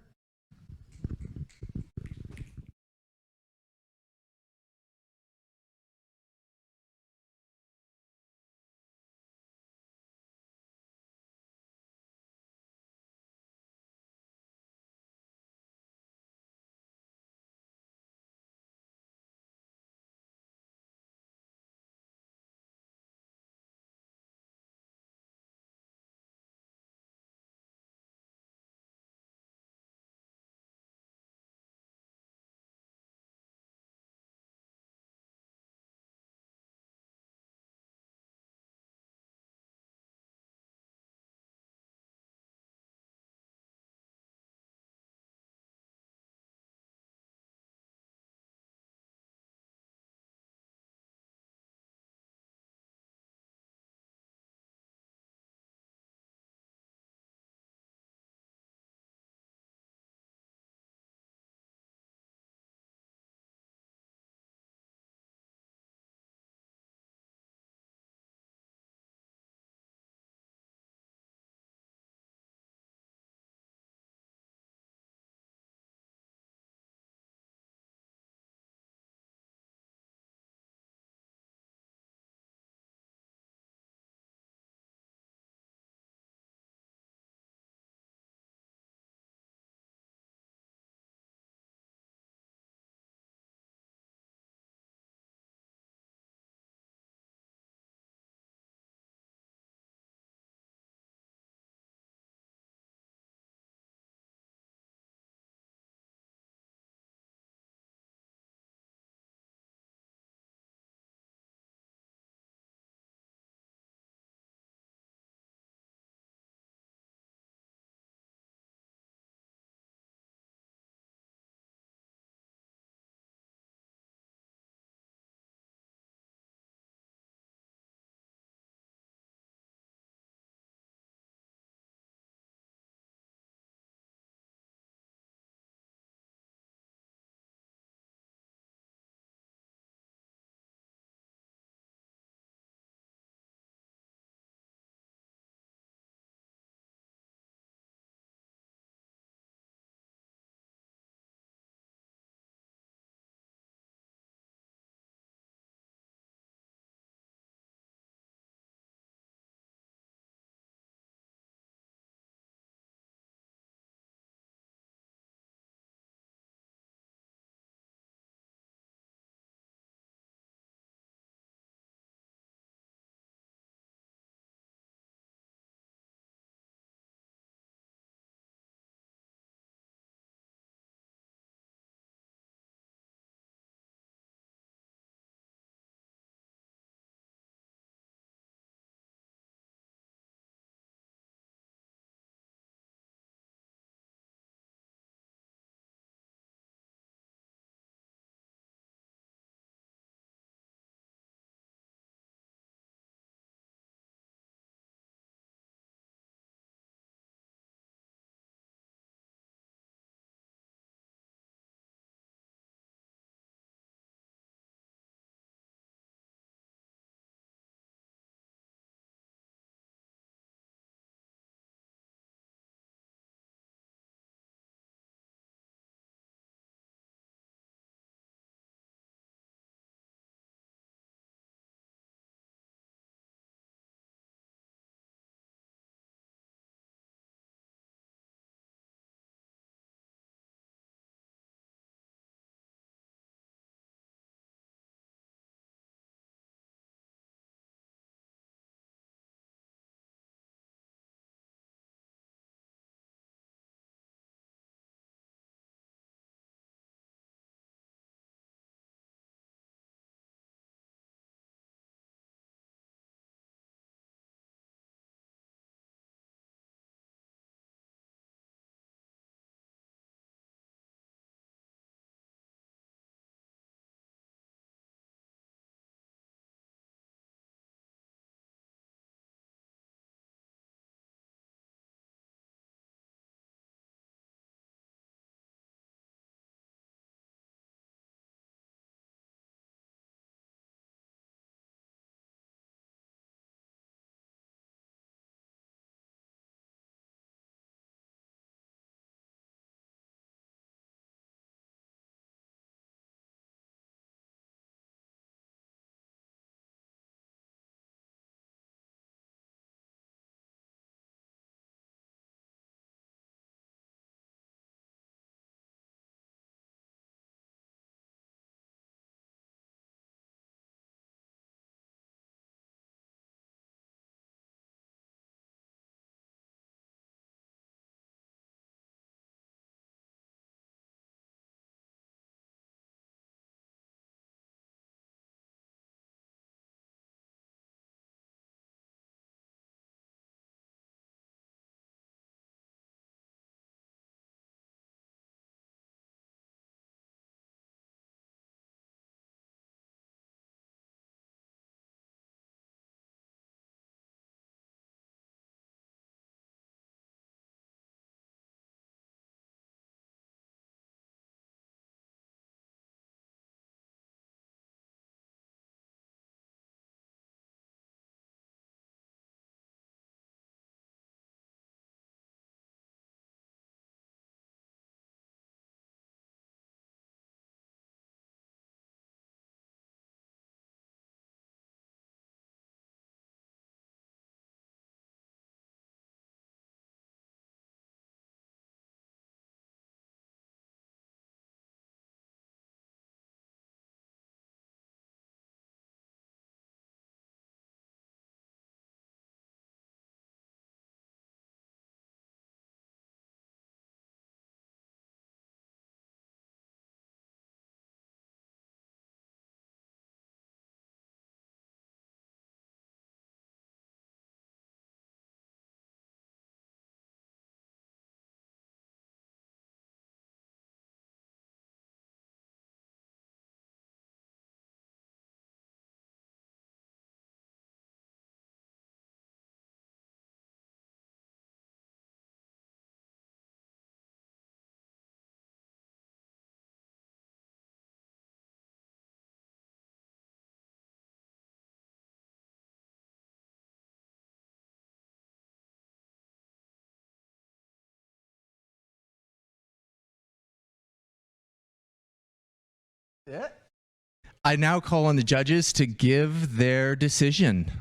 I now call on the judges to give their decision.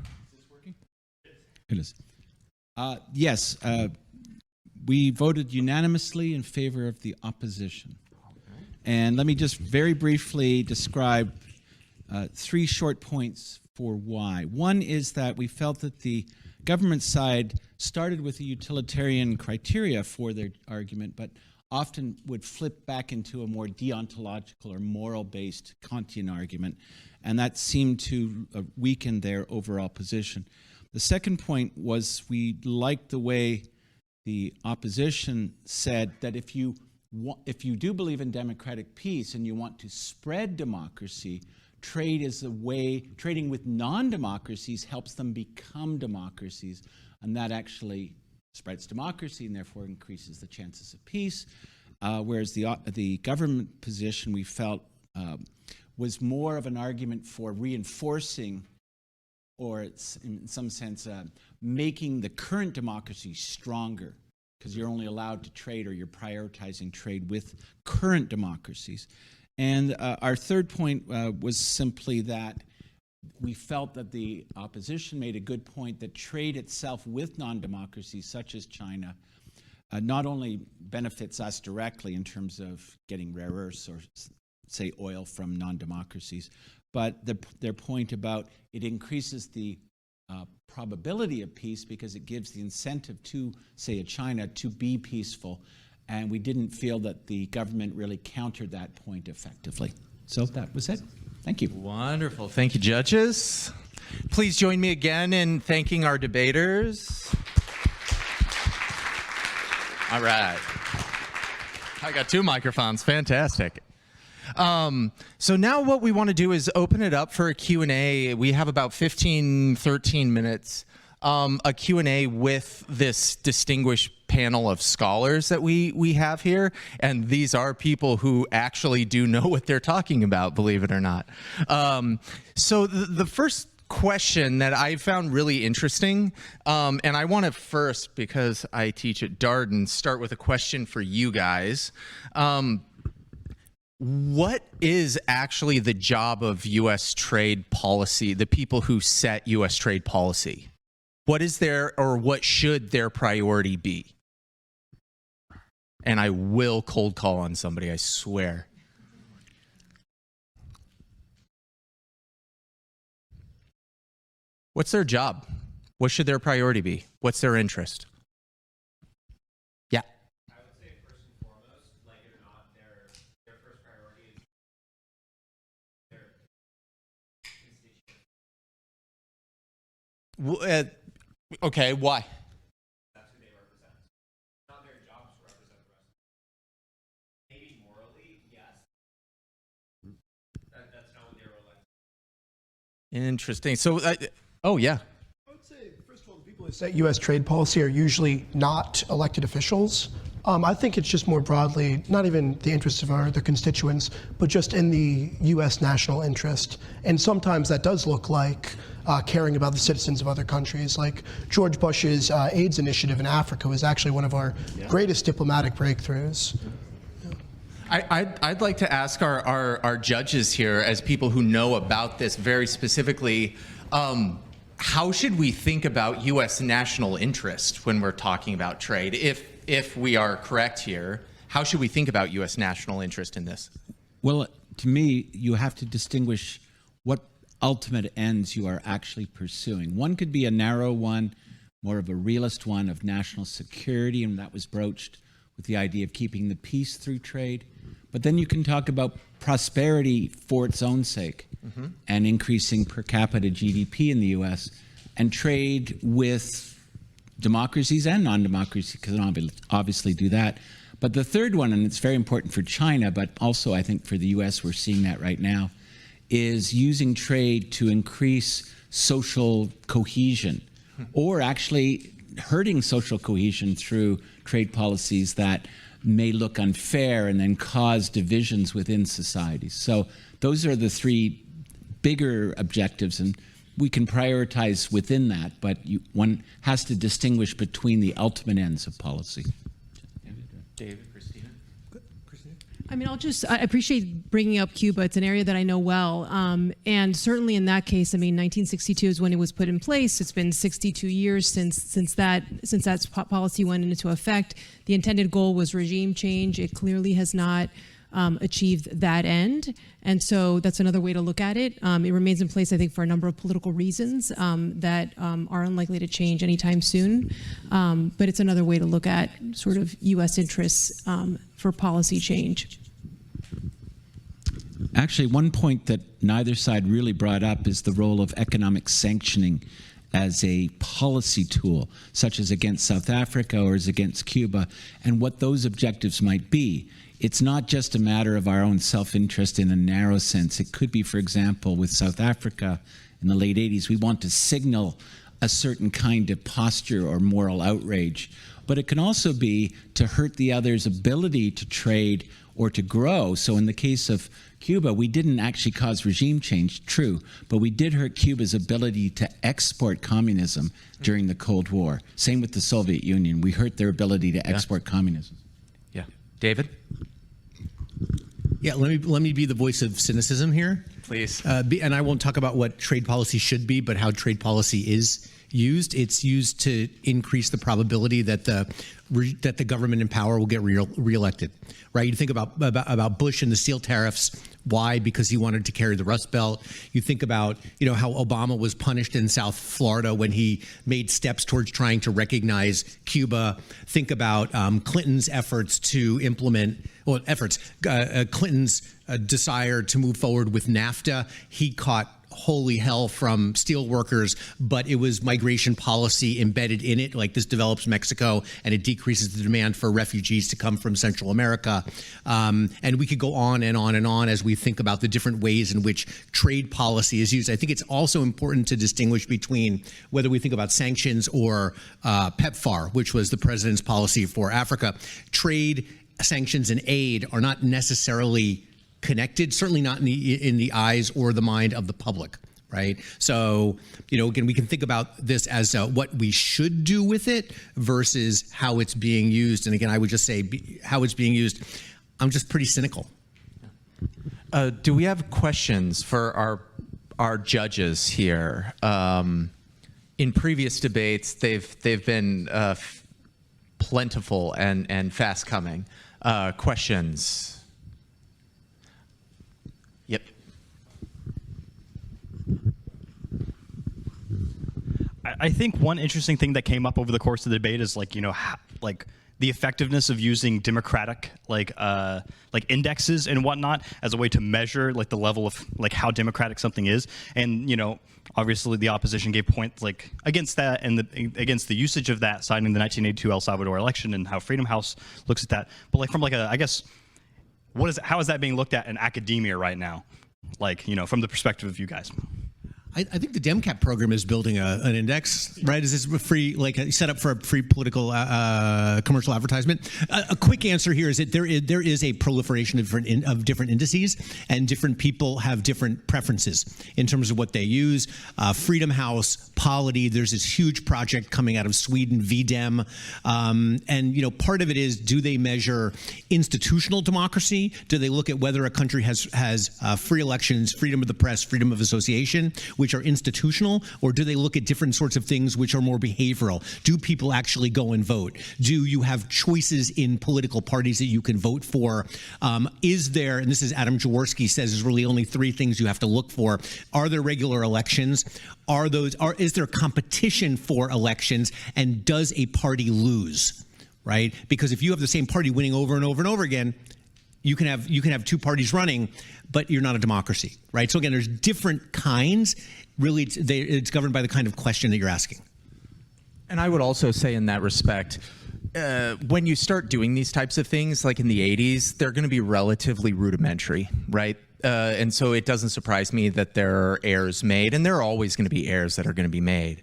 It is. Yes, we voted unanimously in favor of the opposition. And let me just very briefly describe 3 short points for why. One is that we felt that the government side started with a utilitarian criteria for their argument, but often would flip back into a more deontological or moral-based Kantian argument, and that seemed to weaken their overall position. The second point was we liked the way the opposition said that if you do believe in democratic peace and you want to spread democracy, trade is a way, trading with non-democracies helps them become democracies, and that actually spreads democracy and therefore increases the chances of peace. Whereas the government position we felt was more of an argument for reinforcing, or it's in some sense making the current democracy stronger, because you're only allowed to trade, or you're prioritizing trade with current democracies. And our third point was simply that we felt that the opposition made a good point that trade itself with non-democracies such as China not only benefits us directly in terms of getting rare earths or, say, oil from non-democracies, but their point about it increases the probability of peace because it gives the incentive to, say, a China to be peaceful. And we didn't feel that the government really countered that point effectively. So that was it. Thank you. Wonderful. Thank you, judges. Please join me again in thanking our debaters. All right. I got 2 microphones. Fantastic. So now what we want to do is open it up for a Q&A. We have about 13 minutes. A Q&A with this distinguished panel of scholars that we have here. And these are people who actually do know what they're talking about, believe it or not. So the first question that I found really interesting, and I want to first, because I teach at Darden, start with a question for you guys. What is actually the job of U.S. trade policy, the people who set U.S. trade policy? What is their, or what should their priority be? And I will cold call on somebody, I swear. What's their job? What should their priority be? What's their interest? Yeah. I would say first and foremost, like it or not, their first priority is their constituents. Okay, why? That's who they represent. It's not their job to represent the rest. Maybe morally, yes. That's not what they were elected. Interesting. So, oh yeah. I would say, first of all, the people who set U.S. trade policy are usually not elected officials. I think it's just more broadly, not even the interests of the constituents, but just in the U.S. national interest. And sometimes that does look like caring about the citizens of other countries. Like George Bush's AIDS initiative in Africa was actually one of our greatest diplomatic breakthroughs. I'd like to ask our judges here, as people who know about this very specifically, how should we think about U.S. national interest when we're talking about trade? If we are correct here, how should we think about U.S. national interest in this? Well, to me, you have to distinguish what ultimate ends you are actually pursuing. One could be a narrow one, more of a realist one of national security, and that was broached with the idea of keeping the peace through trade. But then you can talk about prosperity for its own sake and increasing per capita GDP in the U.S. and trade with democracies and non-democracies can obviously do that. But the third one, and it's very important for China, but also I think for the U.S., we're seeing that right now, is using trade to increase social cohesion, or actually hurting social cohesion through trade policies that may look unfair and then cause divisions within societies. So those are the 3 bigger objectives, and we can prioritize within that, but one has to distinguish between the ultimate ends of policy. David, Christina? I mean, I appreciate bringing up Cuba. It's an area that I know well. And certainly in that case, I mean, 1962 is when it was put in place. It's been 62 years since that policy went into effect. The intended goal was regime change. It clearly has not achieved that end. And so that's another way to look at it. It remains in place, I think, for a number of political reasons that are unlikely to change anytime soon. But it's another way to look at sort of U.S. interests for policy change. Actually, one point that neither side really brought up is the role of economic sanctioning as a policy tool, such as against South Africa or as against Cuba, and what those objectives might be. It's not just a matter of our own self-interest in a narrow sense. It could be, for example, with South Africa in the late 80s, we want to signal a certain kind of posture or moral outrage. But it can also be to hurt the other's ability to trade or to grow. So in the case of Cuba, we didn't actually cause regime change, true, but we did hurt Cuba's ability to export communism during the Cold War. Same with the Soviet Union. We hurt their ability to export communism. Yeah. David? Yeah, let me be the voice of cynicism here. Please. And I won't talk about what trade policy should be, but how trade policy is used. It's used to increase the probability that the government in power will get reelected. Right? You think about Bush and the steel tariffs. Why? Because he wanted to carry the Rust Belt. You think about how Obama was punished in South Florida when he made steps towards trying to recognize Cuba. Think about Clinton's efforts to implement Clinton's desire to move forward with NAFTA. He caught holy hell from steel workers, but it was migration policy embedded in it. Like, this develops Mexico and it decreases the demand for refugees to come from Central America. And we could go on and on and on as we think about the different ways in which trade policy is used. I think it's also important to distinguish between whether we think about sanctions or PEPFAR, which was the president's policy for Africa. Trade, sanctions, and aid are not necessarily connected, certainly not in the eyes or the mind of the public, right? So, again, we can think about this as what we should do with it versus how it's being used. And again, I would just say how it's being used, I'm just pretty cynical. Do we have questions for our judges here? In previous debates, they've been plentiful and fast coming. Questions? Yep. I think one interesting thing that came up over the course of the debate is the effectiveness of using democratic indexes and whatnot as a way to measure the level of how democratic something is. And obviously the opposition gave points against that and against the usage of that, citing the 1982 El Salvador election and how Freedom House looks at that. But from how is that being looked at in academia right now? From the perspective of you guys. I think the DemCap program is building an index, right? Is this free, set up for a free political commercial advertisement? A quick answer here is that there is a proliferation of different indices, and different people have different preferences in terms of what they use. Freedom House, Polity, there's this huge project coming out of Sweden, VDem, and part of it is, do they measure institutional democracy? Do they look at whether a country has free elections, freedom of the press, freedom of association, which are institutional, or do they look at different sorts of things which are more behavioral? Do people actually go and vote? Do you have choices in political parties that you can vote for? Is there, and this is Adam Jaworski says, is really only three things you have to look for. Are there regular elections? Is there competition for elections? And does a party lose? Right? Because if you have the same party winning over and over and over again, you can have two parties running, but you're not a democracy, right? So again, there's different kinds. Really, it's governed by the kind of question that you're asking. And I would also say in that respect, when you start doing these types of things, like in the 80s, they're going to be relatively rudimentary, right? And so it doesn't surprise me that there are errors made, and there are always going to be errors that are going to be made.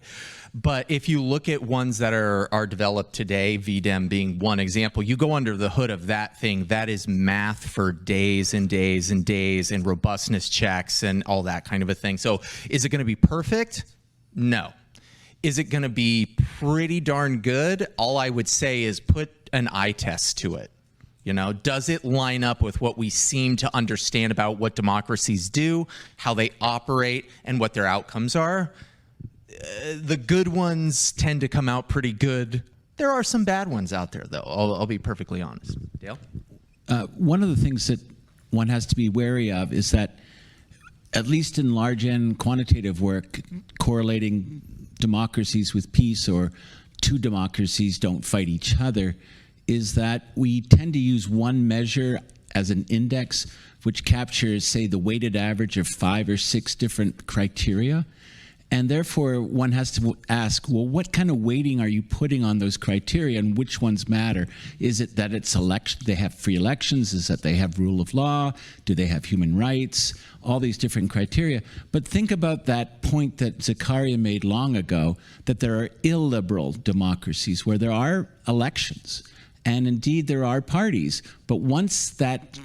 But if you look at ones that are developed today, VDem being one example, you go under the hood of that thing, that is math for days and days and days and robustness checks and all that kind of a thing. So is it going to be perfect? No. Is it going to be pretty darn good? All I would say is put an eye test to it. You know, does it line up with what we seem to understand about what democracies do, how they operate, and what their outcomes are? The good ones tend to come out pretty good. There are some bad ones out there, though. I'll be perfectly honest. Dale? One of the things that one has to be wary of is that, at least in large N quantitative work, correlating democracies with peace or two democracies don't fight each other, is that we tend to use one measure as an index which captures, say, the weighted average of 5 or 6 different criteria. And therefore, one has to ask, well, what kind of weighting are you putting on those criteria and which ones matter? Is it that it's they have free elections? Is it that they have rule of law? Do they have human rights? All these different criteria. But think about that point that Zakaria made long ago, that there are illiberal democracies where there are elections. And indeed, there are parties. But once that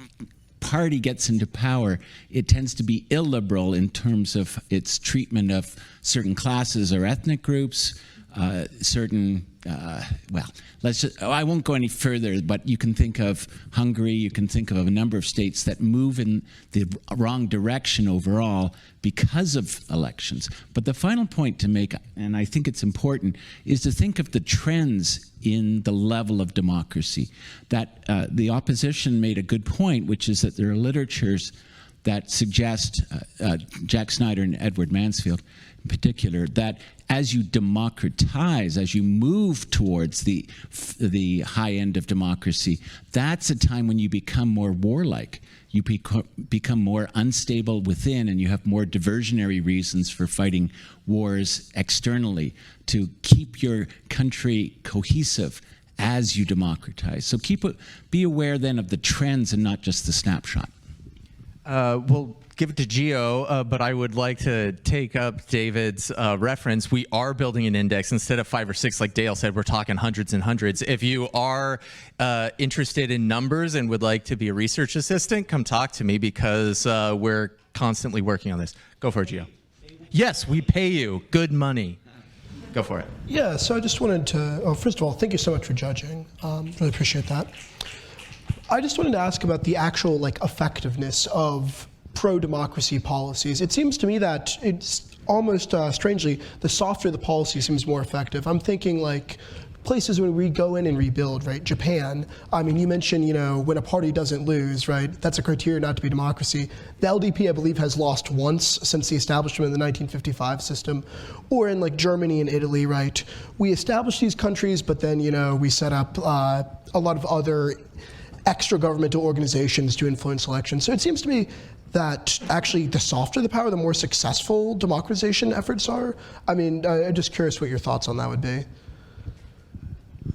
party gets into power, it tends to be illiberal in terms of its treatment of certain classes or ethnic groups, I won't go any further, but you can think of Hungary, you can think of a number of states that move in the wrong direction overall because of elections. But the final point to make, and I think it's important, is to think of the trends in the level of democracy. That the opposition made a good point, which is that there are literatures that suggest, Jack Snyder and Edward Mansfield in particular, that as you democratize, as you move towards the high end of democracy, that's a time when you become more warlike. You become more unstable within, and you have more diversionary reasons for fighting wars externally to keep your country cohesive as you democratize. So be aware then of the trends and not just the snapshot. We'll give it to Gio, but I would like to take up David's reference. We are building an index. Instead of 5 or 6, like Dale said, we're talking hundreds and hundreds. If you are interested in numbers and would like to be a research assistant, come talk to me, because we're constantly working on this. Go for it, Gio. Yes, we pay you good money. Go for it. Yeah, so I just wanted to, first of all, thank you so much for judging. Really appreciate that. I just wanted to ask about the actual effectiveness of pro-democracy policies. It seems to me that it's almost strangely, the softer the policy seems more effective. I'm thinking places when we go in and rebuild, right? Japan, I mean, you mentioned, when a party doesn't lose, right? That's a criteria not to be democracy. The LDP, I believe, has lost once since the establishment of the 1955 system. Or in Germany and Italy, right? We establish these countries, but then, we set up a lot of other extra governmental organizations to influence elections. So it seems to me that actually the softer the power, the more successful democratization efforts are. I mean, I'm just curious what your thoughts on that would be.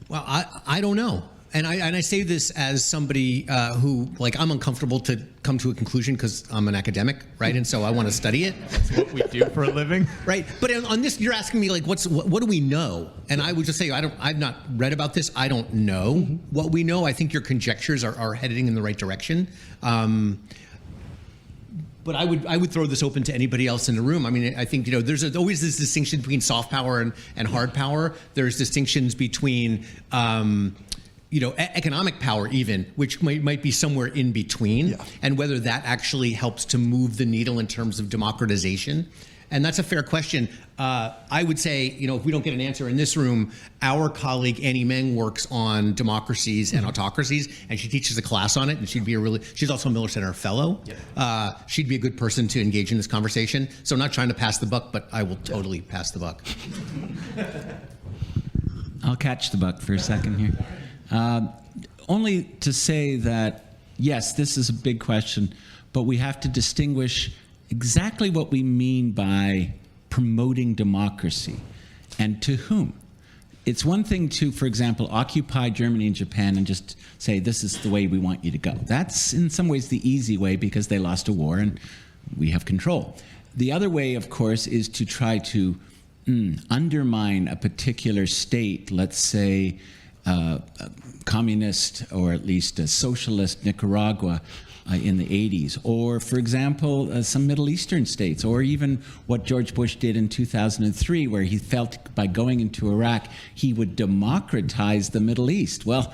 Well, I don't know. And I say this as somebody who, I'm uncomfortable to come to a conclusion because I'm an academic, right? And so I want to study it. That's what we do for a living. Right. But on this, you're asking me, what do we know? And I would just say, I've not read about this. I don't know. Mm-hmm. What we know, I think your conjectures are heading in the right direction. But I would throw this open to anybody else in the room. I mean, I think, there's always this distinction between soft power and hard power. There's distinctions between, economic power even, which might be somewhere in between, and whether that actually helps to move the needle in terms of democratization. And that's a fair question. I would say, if we don't get an answer in this room, our colleague Annie Meng works on democracies and autocracies, and she teaches a class on it, and she's also a Miller Center fellow. Yeah. She'd be a good person to engage in this conversation. So I'm not trying to pass the buck, but I will totally pass the buck. I'll catch the buck for a second here. Only to say that, yes, this is a big question, but we have to distinguish exactly what we mean by promoting democracy and to whom. It's one thing to, for example, occupy Germany and Japan and just say, this is the way we want you to go. That's in some ways the easy way because they lost a war and we have control. The other way, of course, is to try to undermine a particular state, let's say a communist or at least a socialist Nicaragua, in the 80s, or, for example, some Middle Eastern states, or even what George Bush did in 2003, where he felt by going into Iraq he would democratize the Middle East. Well,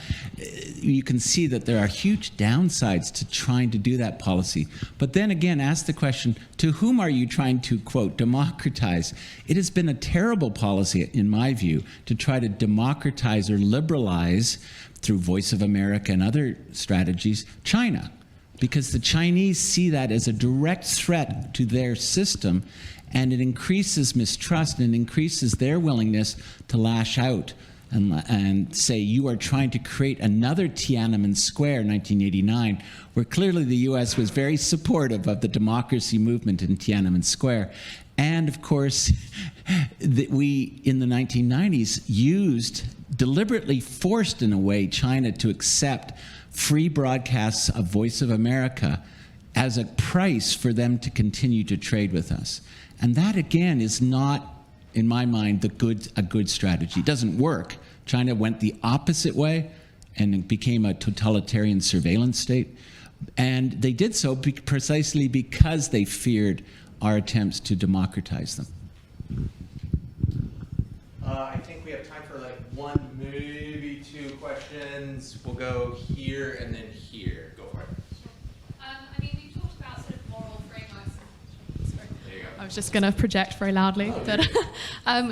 you can see that there are huge downsides to trying to do that policy. But then again, ask the question, to whom are you trying to, quote, democratize? It has been a terrible policy, in my view, to try to democratize or liberalize, through Voice of America and other strategies, China. Because the Chinese see that as a direct threat to their system, and it increases mistrust and increases their willingness to lash out and say, you are trying to create another Tiananmen Square, 1989, where clearly the U.S. was very supportive of the democracy movement in Tiananmen Square. And of course, we, in the 1990s, deliberately forced in a way China to accept free broadcasts of Voice of America as a price for them to continue to trade with us. And that, again, is not, in my mind, a good strategy. It doesn't work. China went the opposite way and it became a totalitarian surveillance state. And they did so precisely because they feared our attempts to democratize them. I think we have time for like one, maybe two questions. We'll go here and then here. Go for it. I mean, we talked about sort of moral frameworks. Sorry. There you go. I was just going to project very loudly.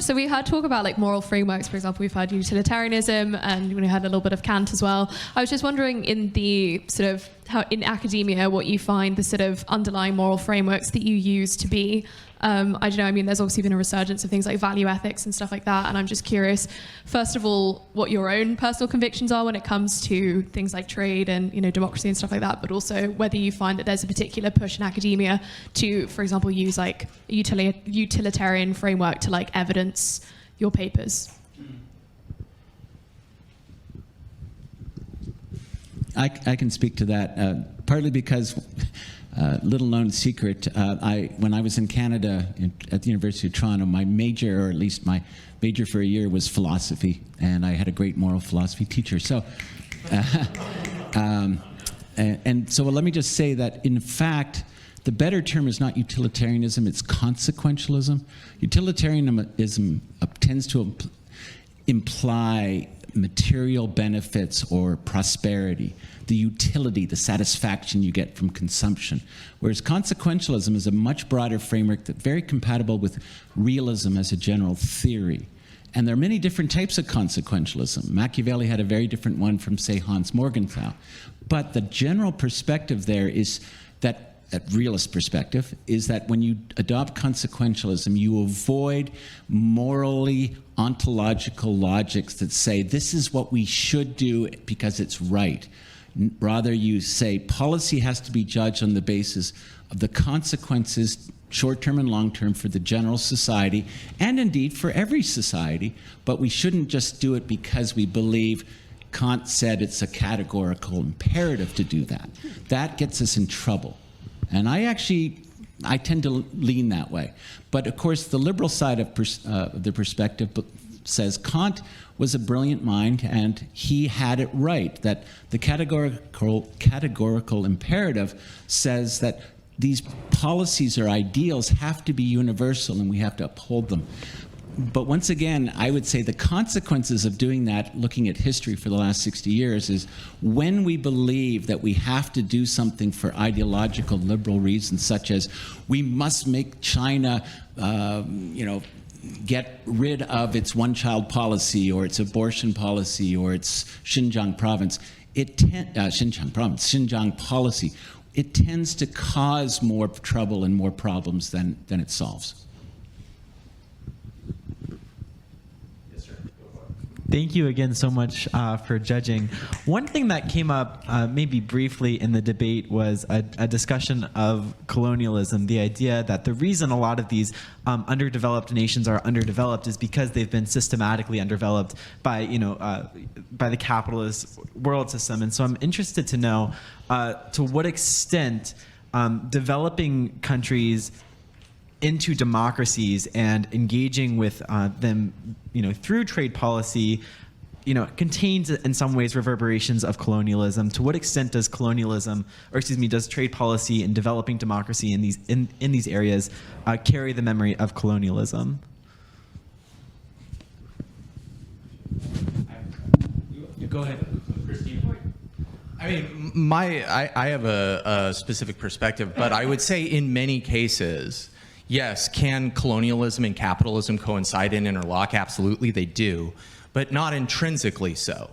So we heard talk about like moral frameworks. For example, we've heard utilitarianism, and we had a little bit of Kant as well. I was just wondering, in the sort of how in academia, what you find the sort of underlying moral frameworks that you use to be. I don't know, I mean, there's obviously been a resurgence of things like value ethics and stuff like that, and I'm just curious, first of all, what your own personal convictions are when it comes to things like trade and, you know, democracy and stuff like that, but also whether you find that there's a particular push in academia to, for example, use like a utilitarian framework to like evidence your papers. I can speak to that, partly because, little known secret, when I was in Canada at the University of Toronto, my major, or at least my major for a year, was philosophy, and I had a great moral philosophy teacher. So, so let me just say that, in fact, the better term is not utilitarianism, it's consequentialism. Utilitarianism tends to imply material benefits or prosperity, the utility, the satisfaction you get from consumption. Whereas consequentialism is a much broader framework that's very compatible with realism as a general theory. And there are many different types of consequentialism. Machiavelli had a very different one from, say, Hans Morgenthau. But the general perspective there is that realist perspective, is that when you adopt consequentialism, you avoid morally ontological logics that say this is what we should do because it's right. Rather, you say policy has to be judged on the basis of the consequences, short-term and long-term, for the general society, and indeed for every society, but we shouldn't just do it because we believe Kant said it's a categorical imperative to do that. That gets us in trouble. And I tend to lean that way. But of course, the liberal side of the perspective says Kant was a brilliant mind, and he had it right, that the categorical imperative says that these policies or ideals have to be universal and we have to uphold them. But once again, I would say the consequences of doing that, looking at history for the last 60 years, is when we believe that we have to do something for ideological liberal reasons, such as we must make China, get rid of its one-child policy or its abortion policy or its Xinjiang policy, it tends to cause more trouble and more problems than it solves. Thank you again so much for judging. One thing that came up maybe briefly in the debate was a discussion of colonialism, the idea that the reason a lot of these underdeveloped nations are underdeveloped is because they've been systematically underdeveloped by, by the capitalist world system. And so I'm interested to know to what extent developing countries into democracies and engaging with them, through trade policy contains in some ways reverberations of colonialism. To what extent does does trade policy and developing democracy in these areas carry the memory of colonialism? Go ahead. I mean, I have a specific perspective, but I would say in many cases, yes, can colonialism and capitalism coincide and interlock? Absolutely, they do, but not intrinsically so.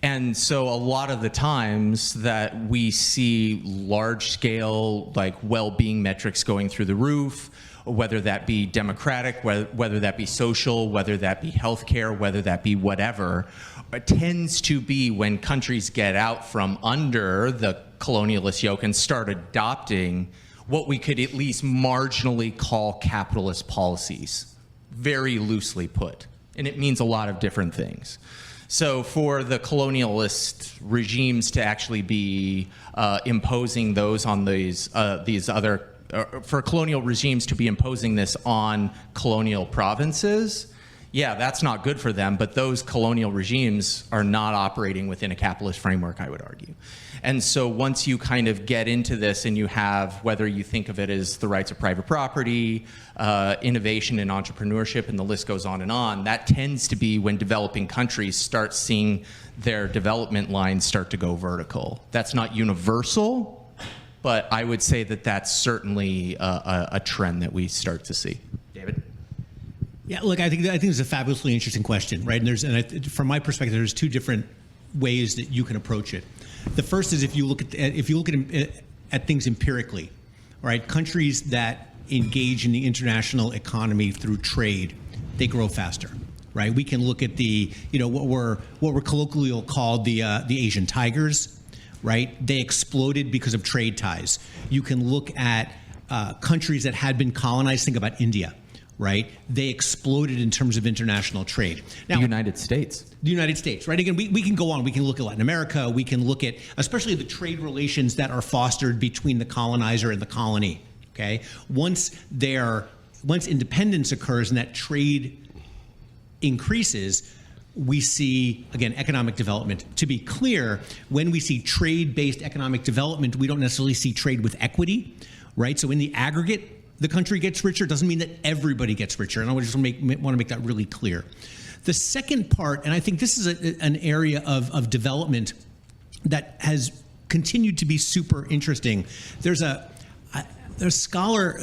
And so a lot of the times that we see large-scale, like, well-being metrics going through the roof, whether that be democratic, whether that be social, whether that be healthcare, whether that be whatever, it tends to be when countries get out from under the colonialist yoke and start adopting what we could at least marginally call capitalist policies, very loosely put. And it means a lot of different things. So for the colonialist regimes to actually be imposing those on these other, for colonial regimes to be imposing this on colonial provinces, yeah, that's not good for them, but those colonial regimes are not operating within a capitalist framework, I would argue. And so once you kind of get into this and you have, whether you think of it as the rights of private property, innovation and entrepreneurship, and the list goes on, that tends to be when developing countries start seeing their development lines start to go vertical. That's not universal, but I would say that that's certainly a trend that we start to see. David? Yeah, look, I think it's a fabulously interesting question, right? And from my perspective, there's two different ways that you can approach it. The first is if you look at things empirically, right? Countries that engage in the international economy through trade, they grow faster, right? We can look at what were colloquially called the Asian tigers, right? They exploded because of trade ties. You can look at countries that had been colonized. Think about India. Right? They exploded in terms of international trade. Now, the United States. The United States, right? Again, we can go on. We can look at Latin America. We can look at especially the trade relations that are fostered between the colonizer and the colony, okay? Once independence occurs and that trade increases, we see, again, economic development. To be clear, when we see trade-based economic development, we don't necessarily see trade with equity, right? So in the aggregate, the country gets richer. Doesn't mean that everybody gets richer. And I just want to make that really clear. The second part, and I think this is an area of development that has continued to be super interesting. There's a scholar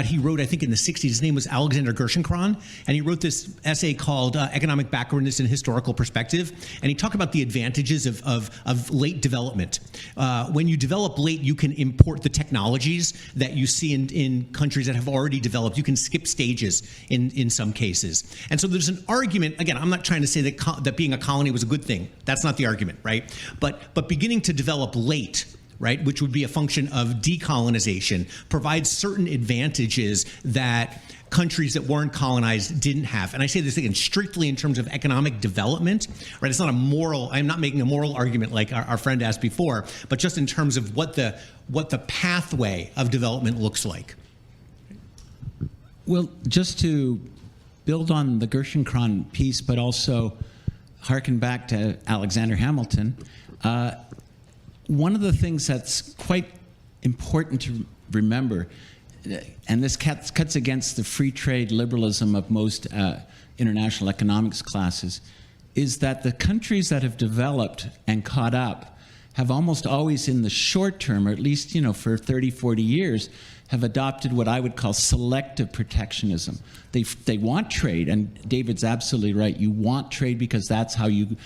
he wrote, I think in the 60s, his name was Alexander Gerschenkron, and he wrote this essay called Economic Backwardness in Historical Perspective, and he talked about the advantages of late development. When you develop late, you can import the technologies that you see in countries that have already developed. You can skip stages in some cases. And so there's an argument, again, I'm not trying to say that being a colony was a good thing. That's not the argument, right? But beginning to develop late, right, which would be a function of decolonization, provides certain advantages that countries that weren't colonized didn't have. And I say this again strictly in terms of economic development, right? It's not I'm not making a moral argument like our friend asked before, but just in terms of what the pathway of development looks like. Well, just to build on the Gerschenkron piece, but also harken back to Alexander Hamilton, one of the things that's quite important to remember, and this cuts against the free trade liberalism of most international economics classes, is that the countries that have developed and caught up have almost always in the short term, or at least for 30, 40 years, have adopted what I would call selective protectionism. They want trade, and David's absolutely right. You want trade because that's how you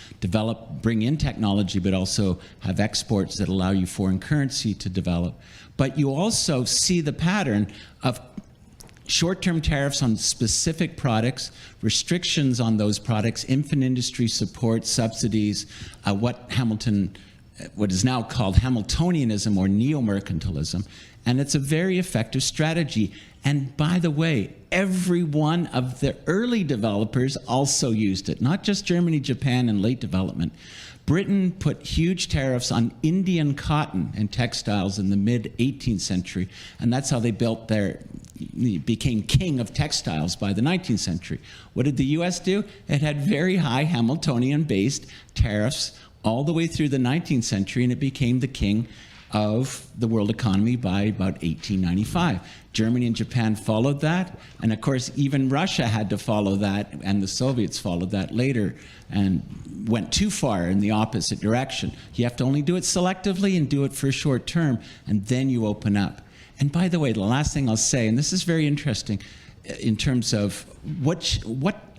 bring in technology, but also have exports that allow you foreign currency to develop. But you also see the pattern of short-term tariffs on specific products, restrictions on those products, infant industry support, subsidies, what is now called Hamiltonianism or neo-mercantilism. And it's a very effective strategy. And by the way, every one of the early developers also used it, not just Germany, Japan, and late development. Britain put huge tariffs on Indian cotton and textiles in the mid-18th century, and that's how they built their became king of textiles by the 19th century. What did the U.S. do? It had very high Hamiltonian-based tariffs all the way through the 19th century, and it became the king of the world economy by about 1895. Germany and Japan followed that, and of course even Russia had to follow that, and the Soviets followed that later and went too far in the opposite direction. You have to only do it selectively and do it for a short term, and then you open up. And by the way, the last thing I'll say, and this is very interesting in terms of what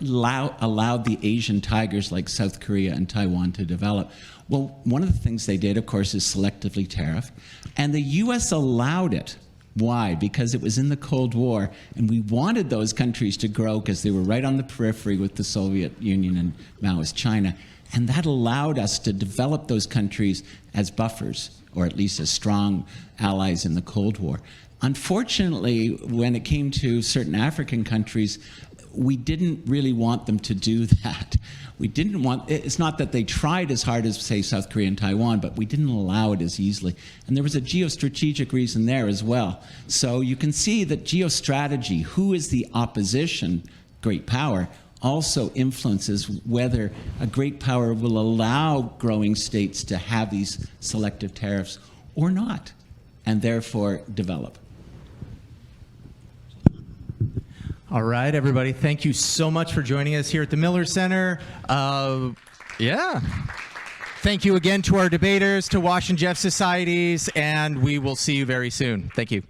allowed the Asian tigers like South Korea and Taiwan to develop. Well, one of the things they did, of course, is selectively tariff. And the U.S. allowed it. Why? Because it was in the Cold War, and we wanted those countries to grow because they were right on the periphery with the Soviet Union and Maoist China. And that allowed us to develop those countries as buffers, or at least as strong allies in the Cold War. Unfortunately, when it came to certain African countries, we didn't really want them to do that. We didn't want, it's not that they tried as hard as, say, South Korea and Taiwan, but we didn't allow it as easily. And there was a geostrategic reason there as well. So you can see that geostrategy, who is the opposition, great power, also influences whether a great power will allow growing states to have these selective tariffs or not, and therefore develop. All right, everybody. Thank you so much for joining us here at the Miller Center. Yeah. Thank you again to our debaters, to Wash and Jeff Societies, and we will see you very soon. Thank you.